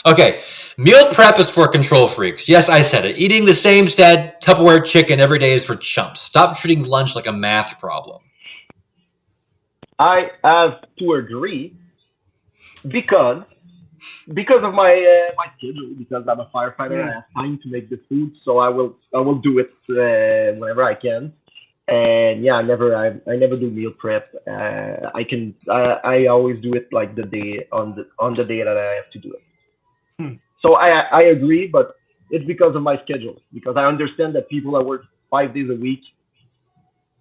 Okay, meal prep is for control freaks. Yes, I said it. Eating the same said Tupperware chicken every day is for chumps. Stop treating lunch like a math problem. I have to agree because of my my schedule. Because I'm a firefighter, I have time to make the food, so I will do it whenever I can. And yeah, I never do meal prep. I always do it like the day on the day that I have to do it. So I agree, but it's because of my schedule. Because I understand that people that work 5 days a week,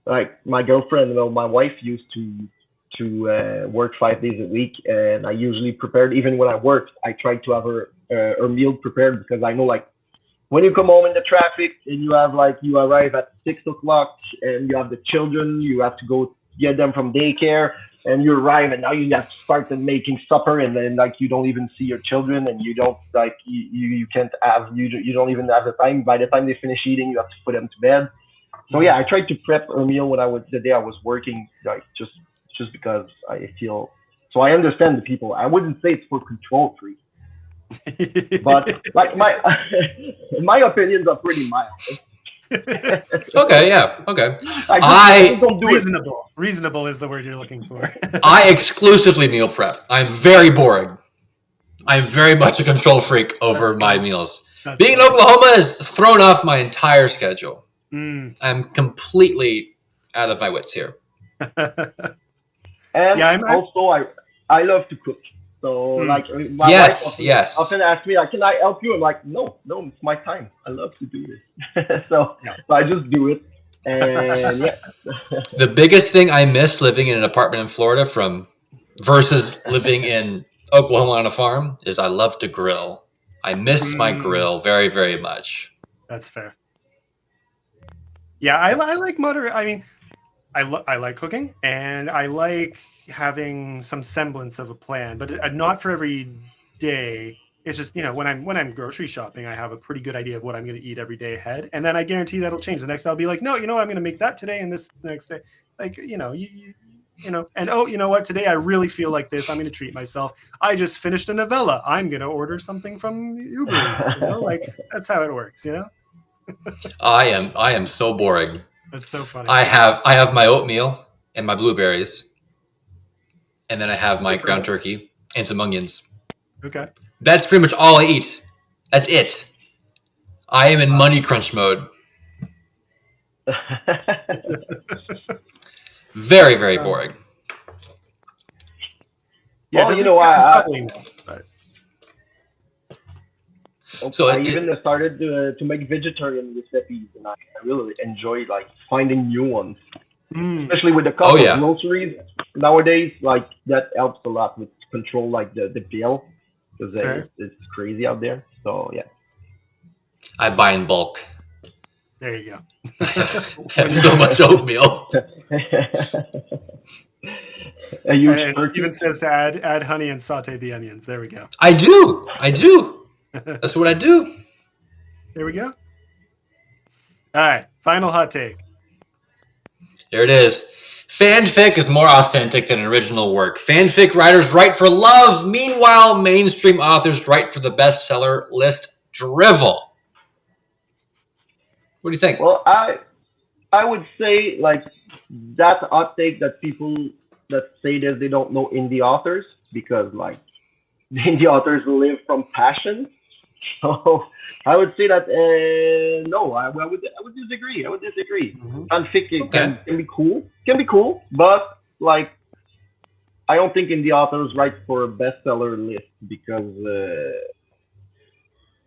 like my girlfriend, well, my wife used to work 5 days a week, and I usually prepared. Even when I worked, I tried to have her meal prepared because I know like when you come home in the traffic and you have like you arrive at 6 o'clock and you have the children, you have to go get them from daycare, and you arrive and now you have to start making supper, and then like you don't even see your children, and you don't like you can't have you don't even have the time. By the time they finish eating, you have to put them to bed. So yeah, I tried to prep a meal when I was the day I was working, like just because I feel. So I understand the people. I wouldn't say it's for control freaks, but like my opinions are pretty mild. Okay, yeah, okay. I just don't do reasonable. It. Reasonable is the word you're looking for. I exclusively meal prep. I'm very boring. I'm very much a control freak over my meals. Being in Oklahoma has thrown off my entire schedule. I'm completely out of my wits here. And yeah, also I love to cook. So like my wife often asks me like, "Can I help you?" I'm like, "No, it's my time. I love to do this." so I just do it. And yeah. The biggest thing I miss living in an apartment in Florida versus living in Oklahoma on a farm is I love to grill. I miss my grill very, very much. That's fair. Yeah, I like moderate. I mean, I like cooking, and I like having some semblance of a plan, but not for every day. It's just when I'm grocery shopping, I have a pretty good idea of what I'm going to eat every day ahead, and then I guarantee that'll change. The next day I'll be like, no, I'm going to make that today, and this next day, like and oh, you know what? Today I really feel like this. I'm going to treat myself. I just finished a novella. I'm going to order something from Uber. Like that's how it works. I am so boring. That's so funny. I have my oatmeal and my blueberries, and then I have my ground turkey and some onions. Okay. That's pretty much all I eat. That's it. I am in money crunch mode. Very, very boring. Yeah, Well, does you it know, get troubling now? But So I even started to make vegetarian recipes, and I really enjoy like finding new ones, especially with the oh cost of yeah, groceries nowadays. Like that helps a lot with control like the bill because fair. it's crazy out there. So yeah. I buy in bulk. There you go. I have so much oatmeal. A huge And turkey. even says to add honey and saute the onions. There we go. I do. That's what I do. There we go. All right, final hot take. There it is. Fanfic is more authentic than original work. Fanfic writers write for love. Meanwhile, mainstream authors write for the bestseller list drivel. What do you think? Well, I would say like that's a hot take that people that say that they don't know indie authors because like the indie authors live from passion. So I would say that no, I would disagree. I would disagree. Mhm. Fanfic Okay. can be cool, but like I don't think indie authors write for a bestseller list because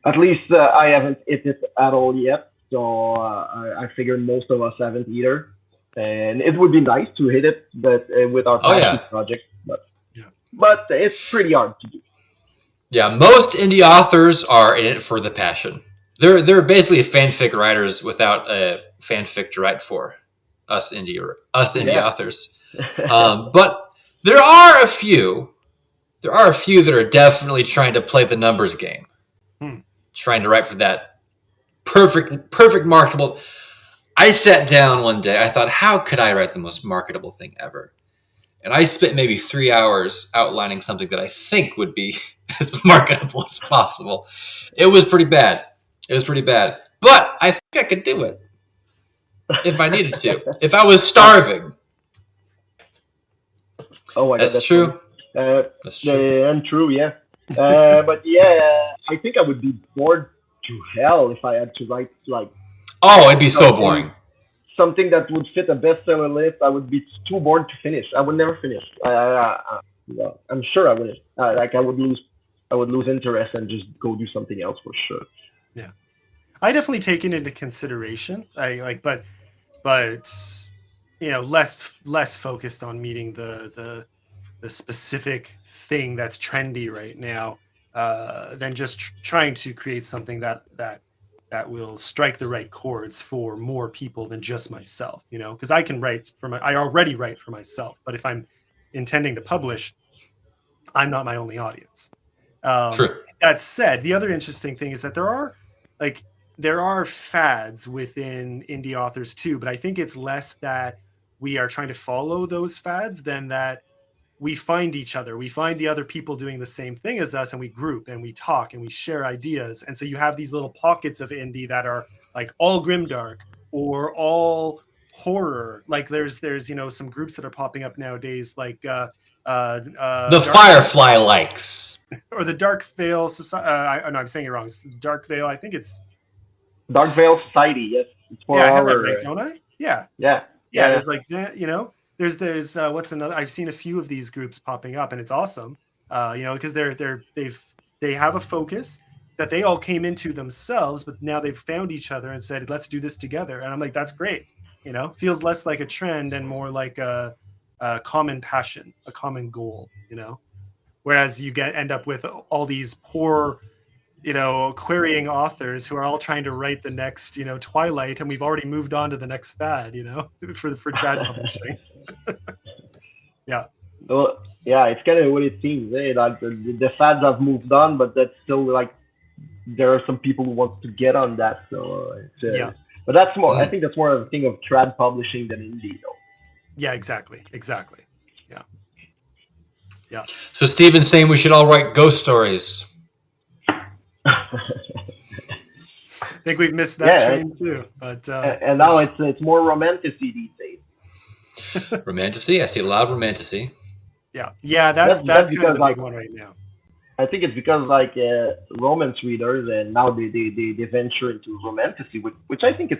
at least I haven't hit it at all yet. So I figure most of us haven't either. And it would be nice to hit it, but with our Oh passion yeah. project, Yeah. but it's pretty hard to do. Yeah, most indie authors are in it for the passion. They're basically fanfic writers without a fanfic to write for. Us indie Yeah. authors. But there are a few. There are a few that are definitely trying to play the numbers game, Hmm. trying to write for that perfect marketable. I sat down one day. I thought, how could I write the most marketable thing ever? And I spent maybe 3 hours outlining something that I think would be as marketable as possible. It was pretty bad. But I think I could do it if I needed to. If I was starving. Oh my god, That's that's funny. true. Uh, That's true. and true, yeah. But yeah, I think I would be bored to hell if I had to write like Oh, it'd be so something boring. something that would fit a bestseller list. I would be too bored to finish. I would never finish. Well, I'm sure I wouldn't. Like I would lose interest and just go do something else for sure. Yeah. I definitely take it into consideration. I like, but less focused on meeting the specific thing that's trendy right now than just trying to create something that will strike the right chords for more people than just myself. Because I can write I already write for myself, but if I'm intending to publish, I'm not my only audience. True. That said, the other interesting thing is that like there are fads within indie authors too, but I think it's less that we are trying to follow those fads than that we find each other. We find the other people doing the same thing as us, and we group and we talk and we share ideas. And so you have these little pockets of indie that are like all grimdark or all horror. Like there's some groups that are popping up nowadays, like The Dark Firefly likes. or the Dark Veil Society. No, I'm saying it wrong. It's Dark Veil. I think it's Dark Veil Society, yes, it's for yeah. I have that right, horror. don't I? Yeah, Yeah, yeah. yeah, There's like that. There's what's another? I've seen a few of these groups popping up, and it's awesome. Because they have a focus that they all came into themselves, but now they've found each other and said, "Let's do this together." And I'm like, that's great. Feels less like a trend and more like a common passion, a common goal. Whereas you end up with all these poor querying authors who are all trying to write the next Twilight, and we've already moved on to the next fad for trad publishing. Yeah. Well, yeah, it's kind of what it seems. Like the fads have moved on, but that's still like there are some people who want to get on that. So Yeah. but that's more. I Mm. think that's more of a thing of trad publishing than indie, though. Yeah, exactly. Yeah. So Steven's saying we should all write ghost stories. I think we've missed that Yeah, train too. But and now it's more romanticy these days. Romanticy. I see a lot of romanticy. yeah, that's That's kind of because the like big one right now. I think it's because like romance readers and now they venture into romanticy, which I think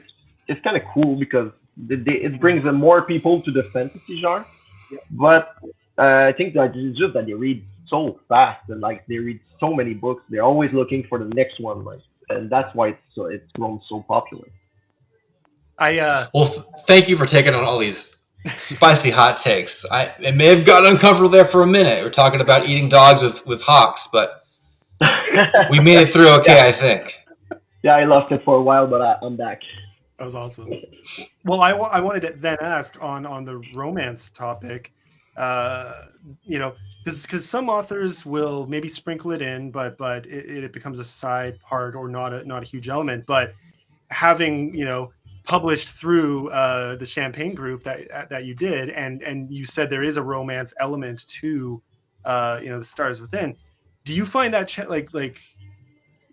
it's kind of cool because it brings more people to the fantasy genre. But I think that it's just that they read so fast and like they read so many books. They're always looking for the next one, like, and that's why it's grown so popular. Well, thank you for taking on all these spicy hot takes. It may have gotten uncomfortable there for a minute. We're talking about eating dogs with hawks, but we made it through okay, Yeah. I think. Yeah, I lost it for a while, but I'm back. That was awesome. Well, I wanted to then ask on the romance topic, you know, because some authors will maybe sprinkle it in, but it becomes a side part or not a huge element. But having, you know, published through the Champagne group that you did, and you said there is a romance element to, you know, the Stars Within. Do you find that like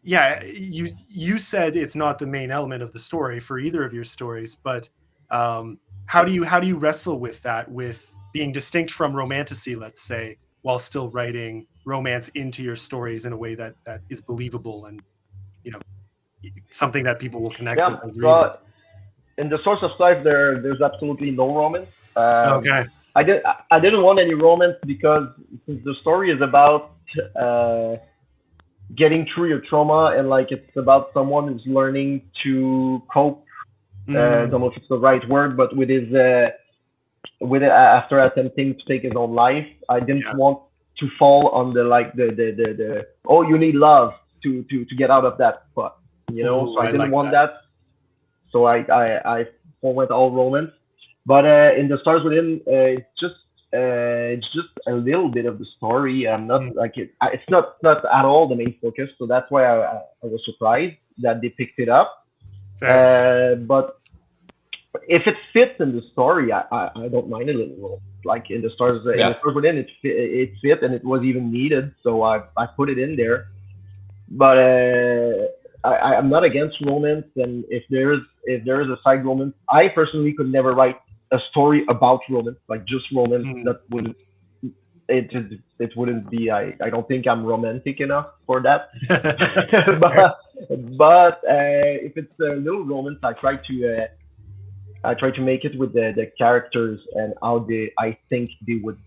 yeah, you said it's not the main element of the story for either of your stories, but how do you wrestle with that, with being distinct from romantasy, let's say, while still writing romance into your stories in a way that is believable and, you know, something that people will connect with Yeah. as readers? So in the Source of Strife, there's absolutely no romance. Okay. I didn't want any romance because since the story is about uh, getting through your trauma and like it's about someone who's learning to cope. I don't know if it's the right word, but with his with it, after attempting to take his own life, I didn't Yeah. want to fall on the like the oh, you need love to get out of that spot, you know. Ooh, So I I didn't like want that. that. So I went all romance. But in the Stars Within, it's just a little bit of the story. I'm not like it. It's not at all the main focus. So that's why I was surprised that they picked it up. Fair. But if it fits in the story, I don't mind a little role. Like in the Yeah. Stars Within, it fit and it was even needed. So I put it in there. But I'm not against romance, and if there is a side romance, I personally could never write a story about romance, like just romance. Mm. That wouldn't it wouldn't be. I don't think I'm romantic enough for that. but if it's a little romance, I try to make it with the characters and how I think they would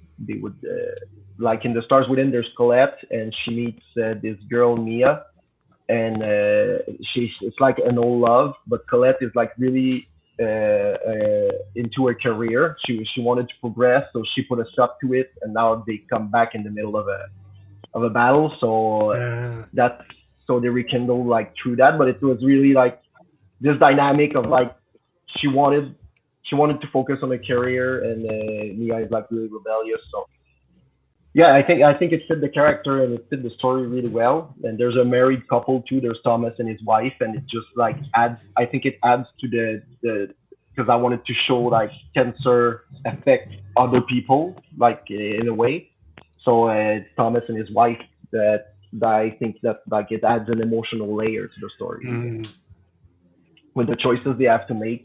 like in the Stars Within. There's Colette, and she meets this girl Mia, and she's it's like an old love, but Colette is like really into her career. She wanted to progress, so she put a stop to it, and now they come back in the middle of a battle. So that's so they rekindle like through that, but it was really like this dynamic of like she wanted she wanted to focus on her career, and Mia is like really rebellious. So yeah, I think it fit the character and it fit the story really well. And there's a married couple too. There's Thomas and his wife, and it just like adds. I think it adds to the because I wanted to show like cancer affect other people like in a way. So it's Thomas and his wife that I think that like it adds an emotional layer to the story. Mm. With the choices they have to make,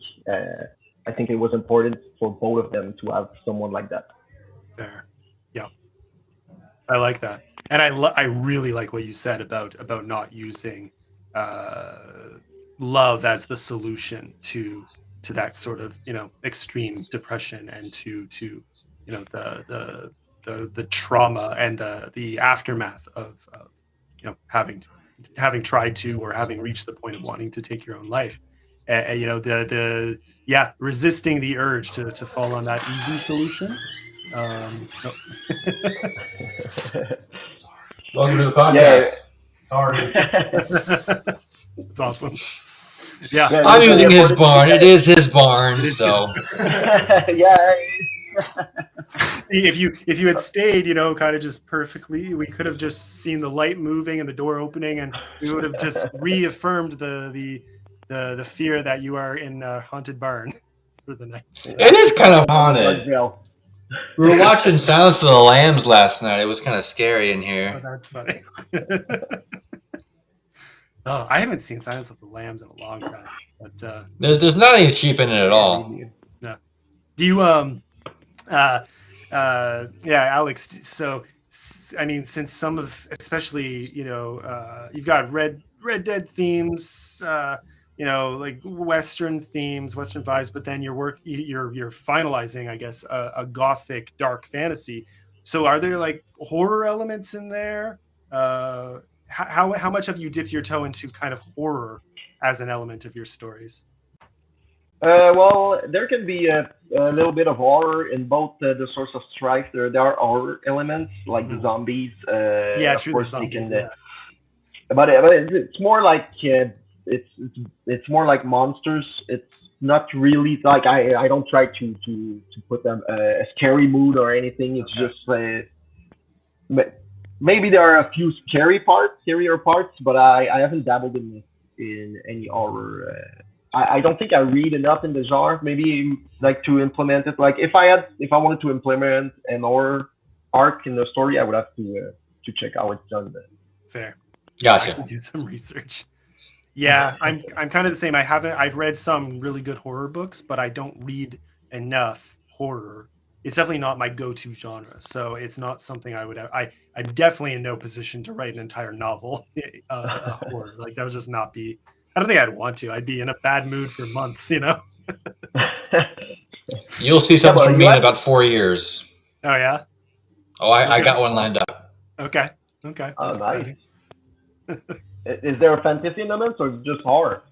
I think it was important for both of them to have someone like that. Fair. Yeah. I like that, and I really like what you said about not using love as the solution to that sort of, you know, extreme depression, and to you know the trauma and the aftermath of you know having tried to, or having reached the point of wanting to take your own life. You know, the yeah, resisting the urge to fall on that easy solution. No. Welcome to the Yeah. podcast. Sorry. It's awesome. Yeah. Yeah, I'm it was very using his important. barn. It is his barn, so Yeah. If you had stayed, you know, kind of just perfectly, we could have just seen the light moving and the door opening, and we would have just reaffirmed the fear that you are in a haunted barn for the night. it is kind of haunted. Well, We were watching Silence of the Lambs last night. It was kind of scary in Oh, here. that's funny. Oh, I haven't seen Silence of the Lambs in a long time, but There's not any sheep in it at all. no. Do you yeah, Alex, so I mean, since some of, especially, you know, you've got Red Dead themes, like Western themes, Western vibes, but then you're finalizing, I guess, a gothic dark fantasy. So are there like horror elements in there? How much have you dipped your toe into kind of horror as an element of your stories? Well, there can be a little bit of horror in both the Source of Strife. There are horror elements like the zombies. Yeah, Of true. course, The they zombies, can. yeah. But it's more like it's more like monsters. It's not really like I don't try to put them a scary mood or anything. It's Okay. just maybe there are a few scarier parts, but I haven't dabbled in any horror. I don't think I read enough in the genre. Maybe like to implement it. Like if I wanted to implement an horror arc in the story, I would have to check how it's done. Fair. Gotcha. Actually do some research. Yeah, I'm kind of the same. I've read some really good horror books, but I don't read enough horror. It's definitely not my go-to genre, so it's not something I would. I'm definitely in no position to write an entire novel, horror. Like that would just not be. I don't think I'd want to. I'd be in a bad mood for months, You'll see something from me in about 4 years. Oh yeah. Oh, I got one lined up. Okay. Okay. Oh, That's nice. exciting. Is there a fantasy element or just horror?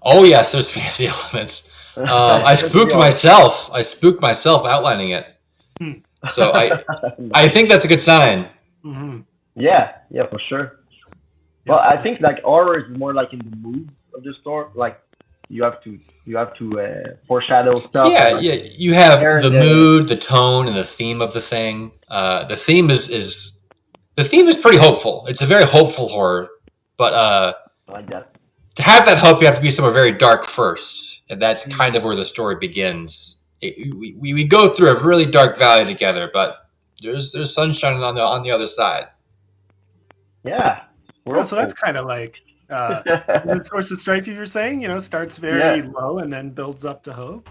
Oh yes, there's fantasy elements. I spooked myself. I spooked myself outlining it. So I think that's a good sign. Mm-hmm. Yeah, for sure. Well, I think like horror is more like in the mood of the story. Like you have to foreshadow stuff. Yeah, like, yeah. You have the the mood, the tone, and the theme of the thing. The theme is pretty hopeful. It's a very hopeful horror, but like that. to have that hope, you have to be somewhere very dark first, and that's kind of where the story begins. We go through a really dark valley together, but there's sunshine on the other side. Yeah. So that's kind of like the Source of Strife you were saying, starts very low and then builds up to hope.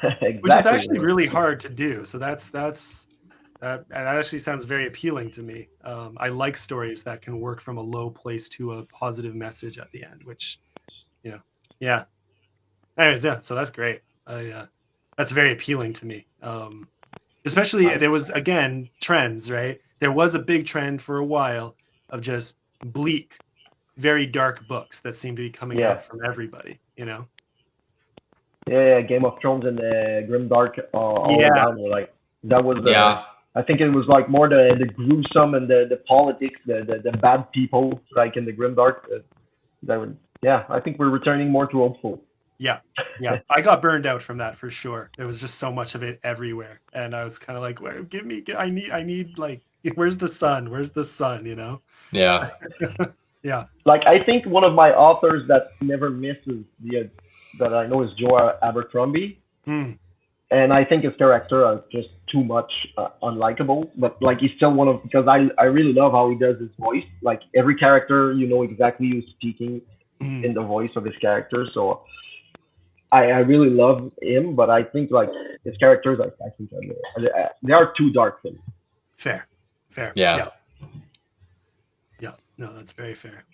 Exactly. Which is actually really hard to do. So that actually sounds very appealing to me. I like stories that can work from a low place to a positive message at the end, which, yeah. Anyways, yeah, so that's great. That's very appealing to me. Especially there was, again, trends, right? There was a big trend for a while of just bleak, very dark books that seem to be coming out from everybody, Yeah, Game of Thrones and Grimdark all around were like that was I think it was like more the gruesome and the politics, the bad people like in the Grimdark. I think we're returning more to hopeful. Yeah. I got burned out from that for sure. There was just so much of it everywhere, and I was kind of like, "Where? I need like, where's the sun? Where's the sun?" Yeah. Yeah. Like I think one of my authors that never misses that I know is Joe Abercrombie, and I think his character are just too much unlikable. But like he's still because I really love how he does his voice. Like every character, exactly who's speaking in the voice of his character. So I really love him, but I think like his characters, I think they are too dark for me. Fair. Yeah. No, that's very fair.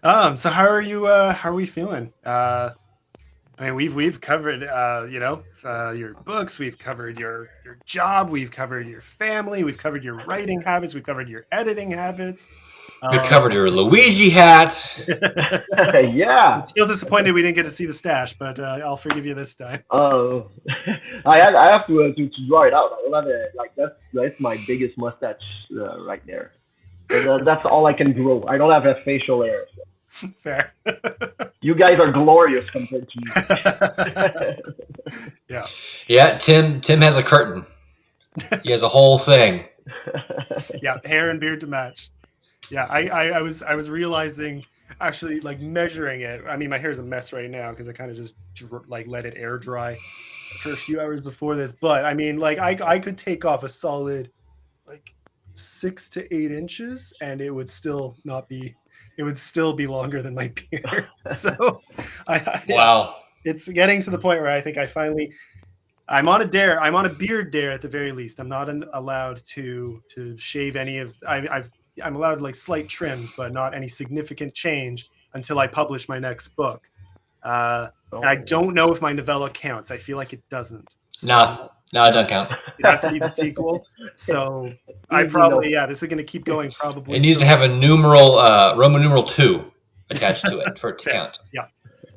So how are you? How are we feeling? I mean, we've covered, your books. We've covered your job. We've covered your family. We've covered your writing habits. We've covered your editing habits. We covered your Luigi hat. Yeah. I'm still disappointed we didn't get to see the stash, but I'll forgive you this time. Oh, I have to draw it out. I will have that's my biggest mustache right there. That's all I can grow. I don't have a facial hair. So. Fair. You guys are glorious compared to me. Yeah. Yeah, Tim has a curtain. He has a whole thing. Yeah, hair and beard to match. Yeah, I was realizing, actually, like measuring it. I mean, my hair is a mess right now because I kind of just let it air dry for a few hours before this. But I mean, like I could take off a solid like 6 to 8 inches, and it would still not be. It would still be longer than my beard. So, Wow. It's getting to the point where I think I'm on a dare. I'm on a beard dare at the very least. I'm not allowed to shave any of. I'm allowed like slight trims, but not any significant change until I publish my next book. And I don't know if my novella counts. I feel like it doesn't. So No, it doesn't count. it has to be the sequel. So I Easy probably, no. this is going to keep going probably. It needs to have a numeral, Roman numeral 2 attached to it for it to count. Yeah.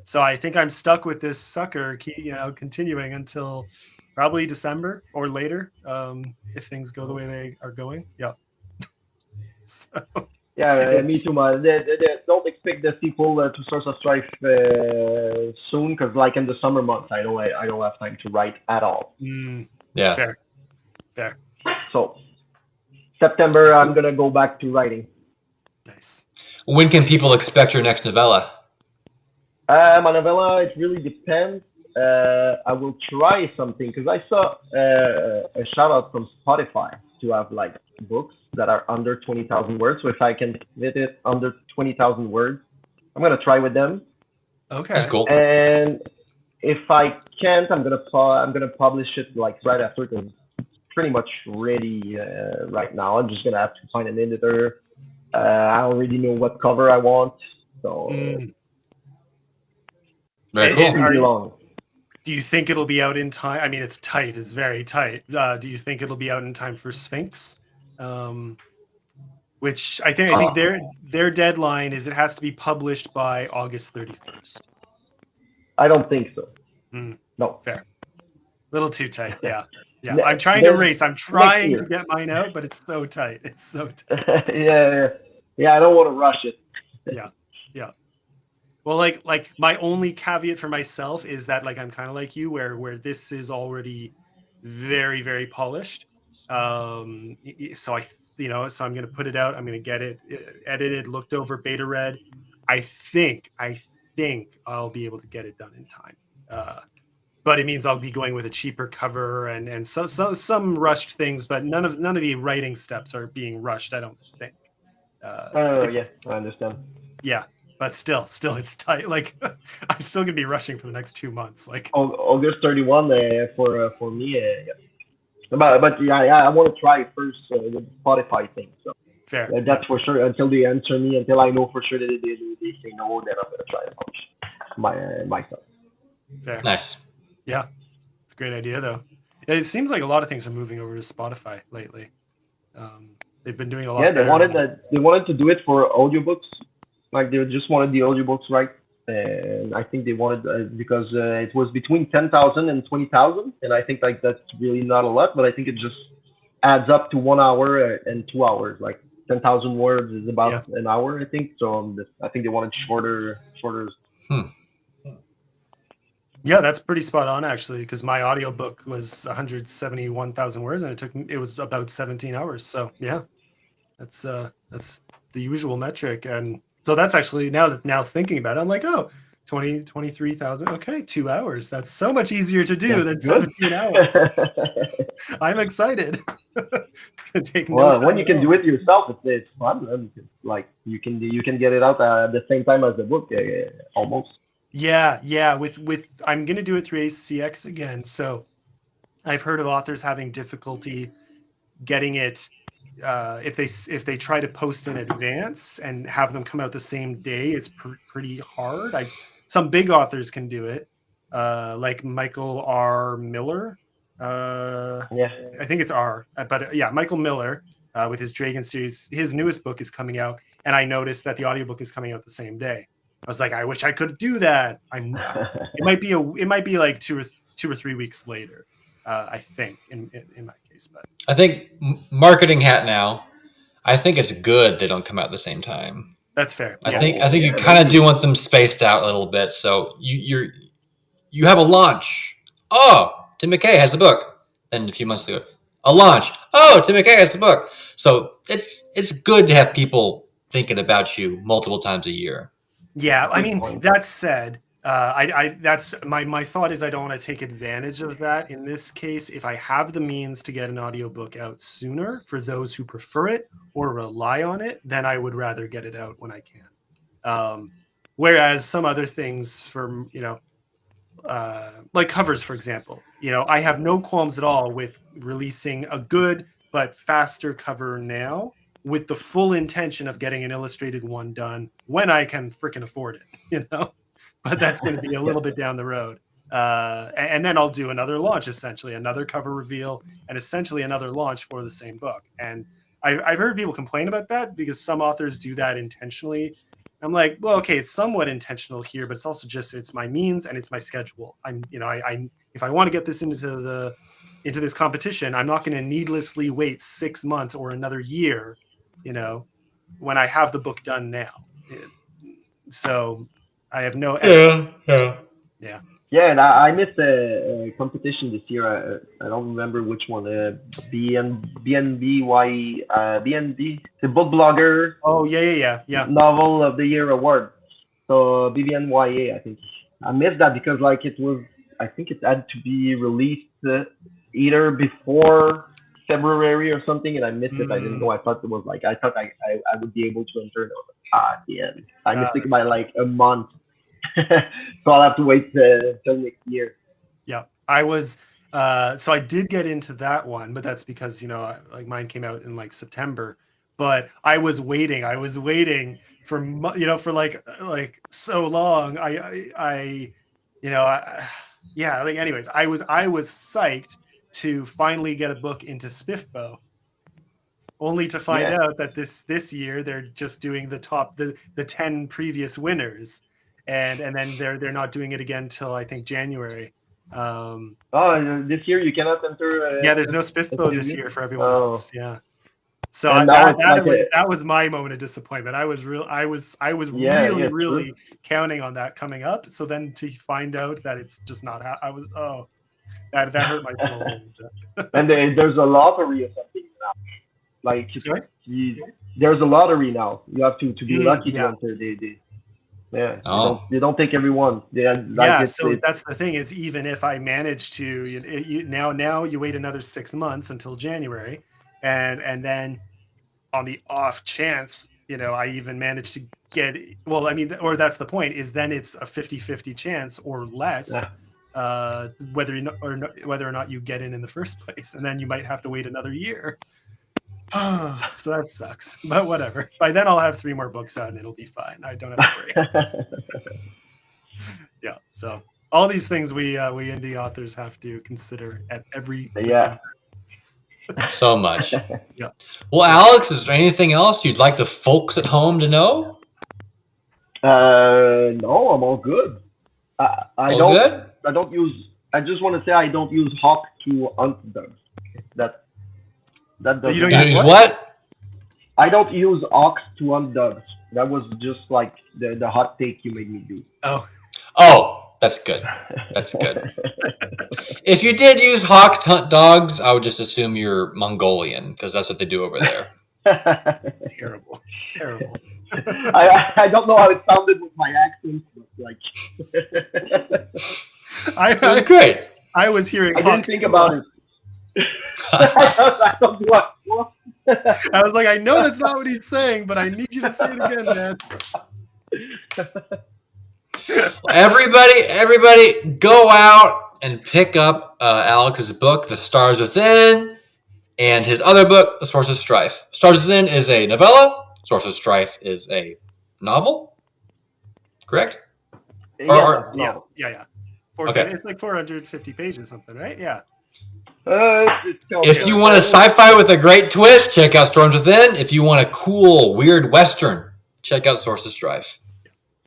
So I think I'm stuck with this sucker, continuing until probably December or later, if things go the way they are going. Yeah. So Yeah, me too, man. Don't expect the sequel to Source of Strife soon, because like in the summer months, I don't have time to write at all. Yeah. Fair. So September, I'm gonna go back to writing. Nice. When can people expect your next novella? My novella, it really depends. I will try something because I saw a shout out from Spotify to have like books that are under 20,000 words. So if I can get it under 20,000 words, I'm gonna try with them. Okay. That's cool. And if I can't, I'm gonna publish it like right after, because it's pretty much ready right now. I'm just gonna have to find an editor. I already know what cover I want, so Very it's cool. gonna be long. Do you think it'll be out in time? I mean, it's tight. It's very tight. Do you think it'll be out in time for Sphinx? Which I think their deadline is it has to be published by August 31st. I don't think so. No. Fair. A little too tight. Yeah. I'm trying to race. I'm trying to get mine out, but it's so tight. It's so tight. Yeah. I don't want to rush it. Yeah. Well, like my only caveat for myself is that like I'm kind of like you, where this is already very, very polished. So I'm gonna put it out. I'm gonna get it edited, looked over, beta read. I think I'll be able to get it done in time. But it means I'll be going with a cheaper cover and some rushed things, but none of the writing steps are being rushed, I don't think. Yes, I understand. Yeah, but still it's tight. Like I'm still gonna be rushing for the next 2 months. Like August 31 for me. Yeah. But yeah, I want to try first the Spotify thing. So fair. That's for sure. Until they answer me, until I know for sure that they say no, then I'm gonna try to publish myself. Fair. Nice. Yeah, it's a great idea though. It seems like a lot of things are moving over to Spotify lately. They've been doing a lot. Yeah, they wanted to do it for audiobooks. Like they just wanted the audiobooks, right? And I think they wanted because it was between 10,000 and 20,000, and I think like that's really not a lot, but I think it just adds up to 1 hour and 2 hours. Like 10,000 words is about an hour, I think. So I think they wanted shorter. Yeah, that's pretty spot on actually, because my audiobook was 171,000 words and it was about 17 hours. So yeah, that's the usual metric. And so that's actually now thinking about it, I'm like, 23,000. Okay, 2 hours. That's so much easier to do than 17 hours. I'm excited. It's gonna take no time when you can do it yourself, it's fun. Like you can get it out at the same time as the book, almost. Yeah. With I'm gonna do it through ACX again. So I've heard of authors having difficulty getting it if they try to post in advance and have them come out the same day. It's pretty hard. Some big authors can do it, like Michael R. Miller. I think it's R, but yeah, Michael Miller with his Dragon series. His newest book is coming out, and I noticed that the audiobook is coming out the same day. I was like, I wish I could do that. It might be like 2 or 3 weeks later. I think in my case, but I think marketing hat now. I think it's good they don't come out at the same time. That's fair. I think you kind of do want them spaced out a little bit, so you have a launch. Oh, Tim McKay has the book. Then a few months ago, a launch. Oh, Tim McKay has the book. So it's good to have people thinking about you multiple times a year. Yeah, I mean, that said, that's my thought is I don't want to take advantage of that in this case. If I have the means to get an audiobook out sooner for those who prefer it or rely on it, then I would rather get it out when I can. Whereas some other things for, like covers, for example, I have no qualms at all with releasing a good but faster cover now with the full intention of getting an illustrated one done when I can freaking afford it, but that's going to be a little bit down the road. And then I'll do another launch, essentially another cover reveal and essentially another launch for the same book. And I've heard people complain about that because some authors do that intentionally. I'm like, well, okay, it's somewhat intentional here, but it's also just, it's my means and it's my schedule. If I want to get this into this competition, I'm not going to needlessly wait 6 months or another year, when I have the book done now. So I have no. Yeah, and I missed a competition this year. I don't remember which one. BNB, the book blogger. Oh yeah. Novel of the Year award. So BBNYA, I think. I missed that because I think it had to be released either before February or something, and I missed it. I didn't know. I thought I would be able to enter. And I missed it by like a month. So I'll have to wait till next year. Yeah, I was. So I did get into that one, but that's because mine came out in like September. But I was waiting. For for like so long. Anyways, I was psyched to finally get a book into Spiffbo, only to find out that this year they're just doing the 10 previous winners. And then they're not doing it again till I think January. This year you cannot enter. There's no Spiffbo this year for everyone else. Yeah. So that was my moment of disappointment. I was really counting on that coming up. So then to find out that it's just not, that hurt my soul. And there's a lottery or something now. Like there's a lottery now. You have to be lucky to enter. They don't take everyone. So that's the thing is, even if I manage to, now you wait another 6 months until January, and then on the off chance, I even manage to get, or that's the point, is then it's a 50-50 chance or less, whether or not you get in the first place, and then you might have to wait another year. So that sucks, but whatever. By then I'll have 3 more books out and it'll be fine. I don't have to worry. Yeah. So all these things we indie authors have to consider at every. Yeah. So much. Yeah. Well, Alex, is there anything else you'd like the folks at home to know? No, I'm all good. I just want to say I don't use hawk to hunt them. That you don't use what? I don't use ox to hunt dogs. That was just like the hot take you made me do. Oh, that's good. That's good. If you did use hawks to hunt dogs, I would just assume you're Mongolian because that's what they do over there. Terrible. I don't know how it sounded with my accent, but like. Great. I was hearing. I didn't think about it. I was like, I know that's not what he's saying, but I need you to say it again, man. Everybody, go out and pick up Alex's book, The Stars Within, and his other book, The Source of Strife. Stars Within is a novella. Source of Strife is a novel. Correct? Yeah. Okay. It's like 450 pages, something, right? Yeah. If you want a sci-fi with a great twist, check out Storms Within. If you want a cool, weird Western, check out Source of Strife.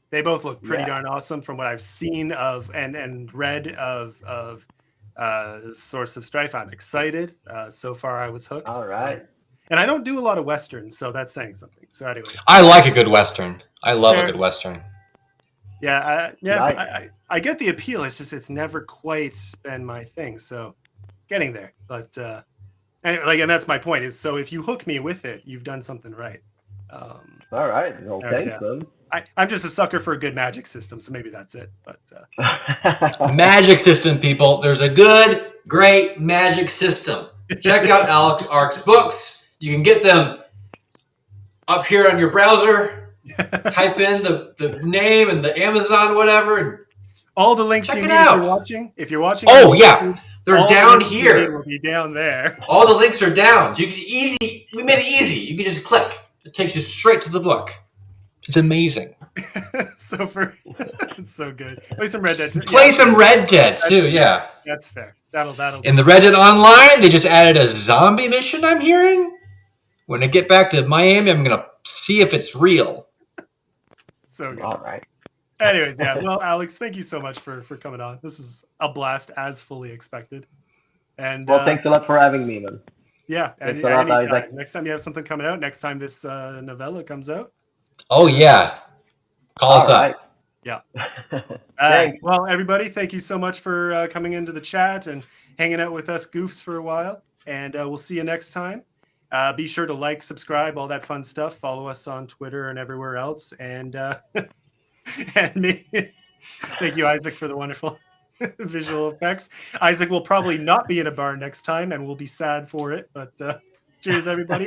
They both look pretty darn awesome from what I've seen of and read of Source of Strife. I'm excited. So far, I was hooked. All right. And I don't do a lot of Westerns, so that's saying something. So anyways. I like a good Western. I love a good Western. Yeah. I get the appeal. It's just, it's never quite been my thing. So getting there, but and that's my point is, so if you hook me with it, you've done something right. All right. Okay. I'm just a sucker for a good magic system, so maybe that's it. But magic system, people. There's a good, great magic system. Check out Alex Ark's books. You can get them up here on your browser. Type in the name and the Amazon, whatever. All the links you need if you're watching. Oh, yeah. They're All down the links we need here. will be down there. All the links are down. So we made it easy. You can just click. It takes you straight to the book. It's amazing. So it's so good. Play some Red Dead. Play some Red Dead too, yeah. That's fair. That'll. In the Red Dead Online, they just added a zombie mission, I'm hearing. When I get back to Miami, I'm going to see if it's real. So good. All right. Anyways, yeah. Well, Alex, thank you so much for coming on. This was a blast, as fully expected. And Well, thanks a lot for having me, man. Yeah, thanks a lot, anytime. Isaac. Next time you have something coming out, next time this novella comes out. Oh, yeah. Call us right. up. Yeah. Thanks. Well, everybody, thank you so much for coming into the chat and hanging out with us goofs for a while. And we'll see you next time. Be sure to like, subscribe, all that fun stuff. Follow us on Twitter and everywhere else. And and me. Thank you, Isaac, for the wonderful visual effects. Isaac will probably not be in a bar next time, and we'll be sad for it. But cheers, everybody.